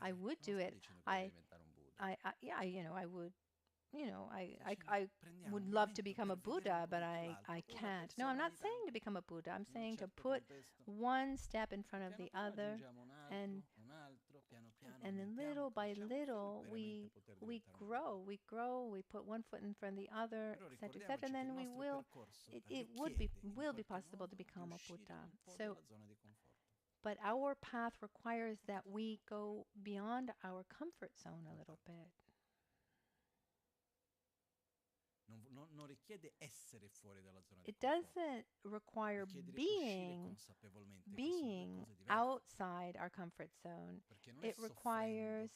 I would do it. I would love to become a Buddha, but I can't. No, I'm not saying to become a Buddha. I'm saying to put one step in front of the other, and then little by little we grow. We put one foot in front of the other, etc., and then it will be possible to become a Buddha. So, but our path requires that we go beyond our comfort zone a little bit. It doesn't require being outside our comfort zone. It requires,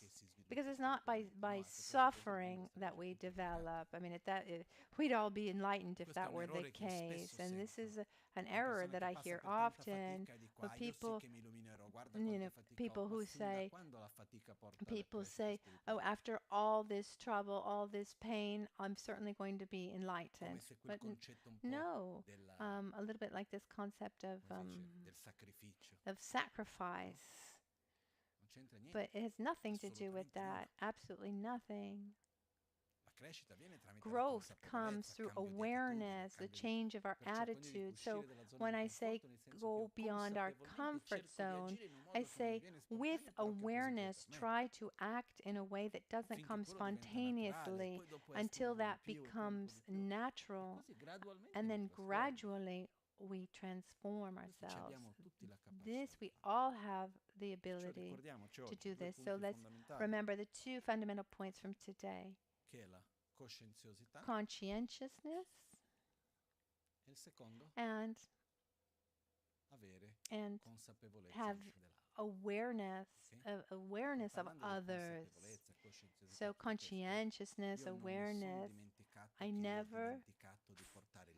because it's not by suffering that we develop. I mean, we'd all be enlightened if that were the case. And this is an error that I hear often with people, people who say, oh, after all this trouble, all this pain, I'm certainly going to be enlightened. But no, a little bit like this concept of sacrifice. But it has nothing to do with that. Absolutely nothing. Growth comes through awareness, the change of our attitude. So when I say go beyond our comfort zone, I say with awareness, try to act in a way that doesn't come spontaneously until that becomes natural. And then gradually we transform ourselves. We all have the ability to do this. So let's remember the 2 fundamental points from today. Conscientiousness and have awareness of others. So conscientiousness, awareness.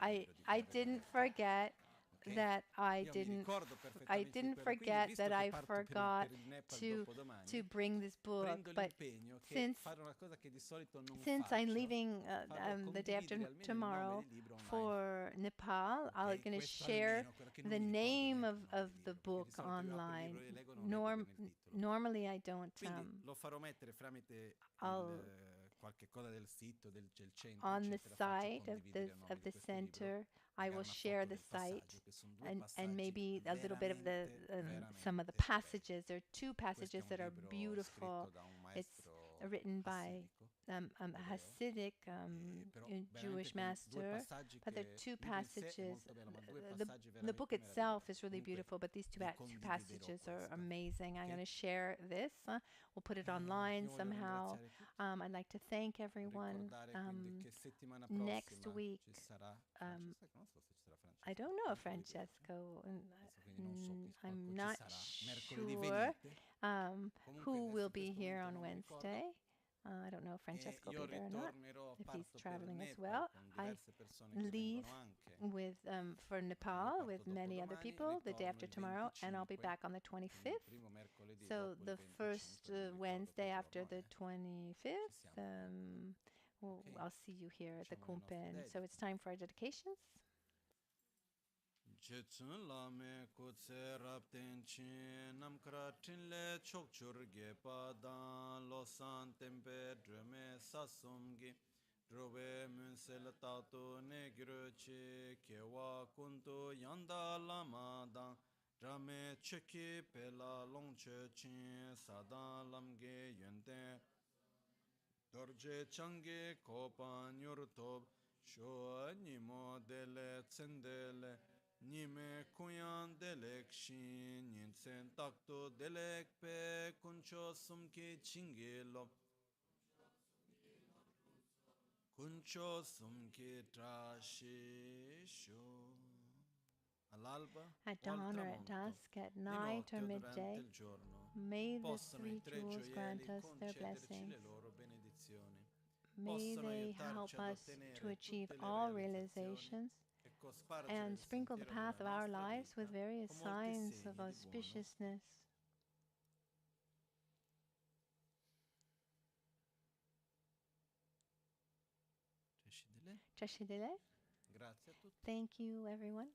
I didn't forget that I forgot to bring this book, but since I'm leaving the day after tomorrow for Nepal, I'm going to share the name of the book online. Normally I don't. qualche cosa del sito, del centro, On the eccetera, faccio site condividere a nome of di the questo libro, center, I will magari una share foto the del site passaggio, che sono due and passaggi maybe a little bit of the veramente, some of the veramente belli. passages. There are two Questo è passages un that are libro scritto beautiful. da un It's maestro written by hassidico, a ebreo, Hasidic però veramente Jewish con due master, passaggi but there are che two il libro in sé è passages. molto bello, ma due The, passaggi the book veramente itself meravigliosi. is really Comunque beautiful, but these vi two condividerò passages are questo, amazing. I'm going ok? to share this. We'll put it online Io voglio somehow. ringraziare tutti, I'd like to thank everyone. ricordare quindi che settimana Next prossima week, ci sarà um, Francesca, non so se ci sarà I Francesca, don't know if comunque vi vedrò. Francesco, Adesso quindi non so chi spacco I'm ci not sarà, mercoledì sure venite. Comunque who will adesso in be questo here momento on non mi ricordo. Wednesday. I don't know if E Francesco will io be there or not, ritornerò, if he's parto per traveling as Nepal well. con I diverse persone che leave vengono anche. with for Io Nepal with parto many other dopodomani, people the day ritorno after il tomorrow, and I'll be 25, back on the quindi il 25th. primo mercoledì So dopo il the first 25, non mi ricordo che Wednesday after giorno the è. Ci 25th, siamo comunque. Ok? I'll see you here at the Facciamo le nostre Kunpen. So it's dediche. time for our dedications. Jetsun lame kutse rapten chin namkra tinle chokchur ge padan losan tempe dreme sasumgi drobe munsel tato negro chi kewa kunto yanda lama dan drame cheki pela longche chin sadan lamge yente dorje change kopa nyurtob sho nimo dele tsendele Nime kuyan delek shin yinsen takto delek pe kuncho sumki chingilo kuncho sumki trashisho all'alba At o al dawn or at tramonto dusk, at di night or notte o durante midday, il giorno may the possano i three tre jewels grant gioielli us their concederci blessings. le loro benedizioni May possono they aiutarci help ad us to ottenere achieve tutte le all realizzazioni realizations e cospargere and il sprinkle the sentiero path della of our nostra lives with vita various con molti signs of segni di buono. auspiciousness. Crescidile. Chashidile. Grazie a tutti. Thank you, everyone.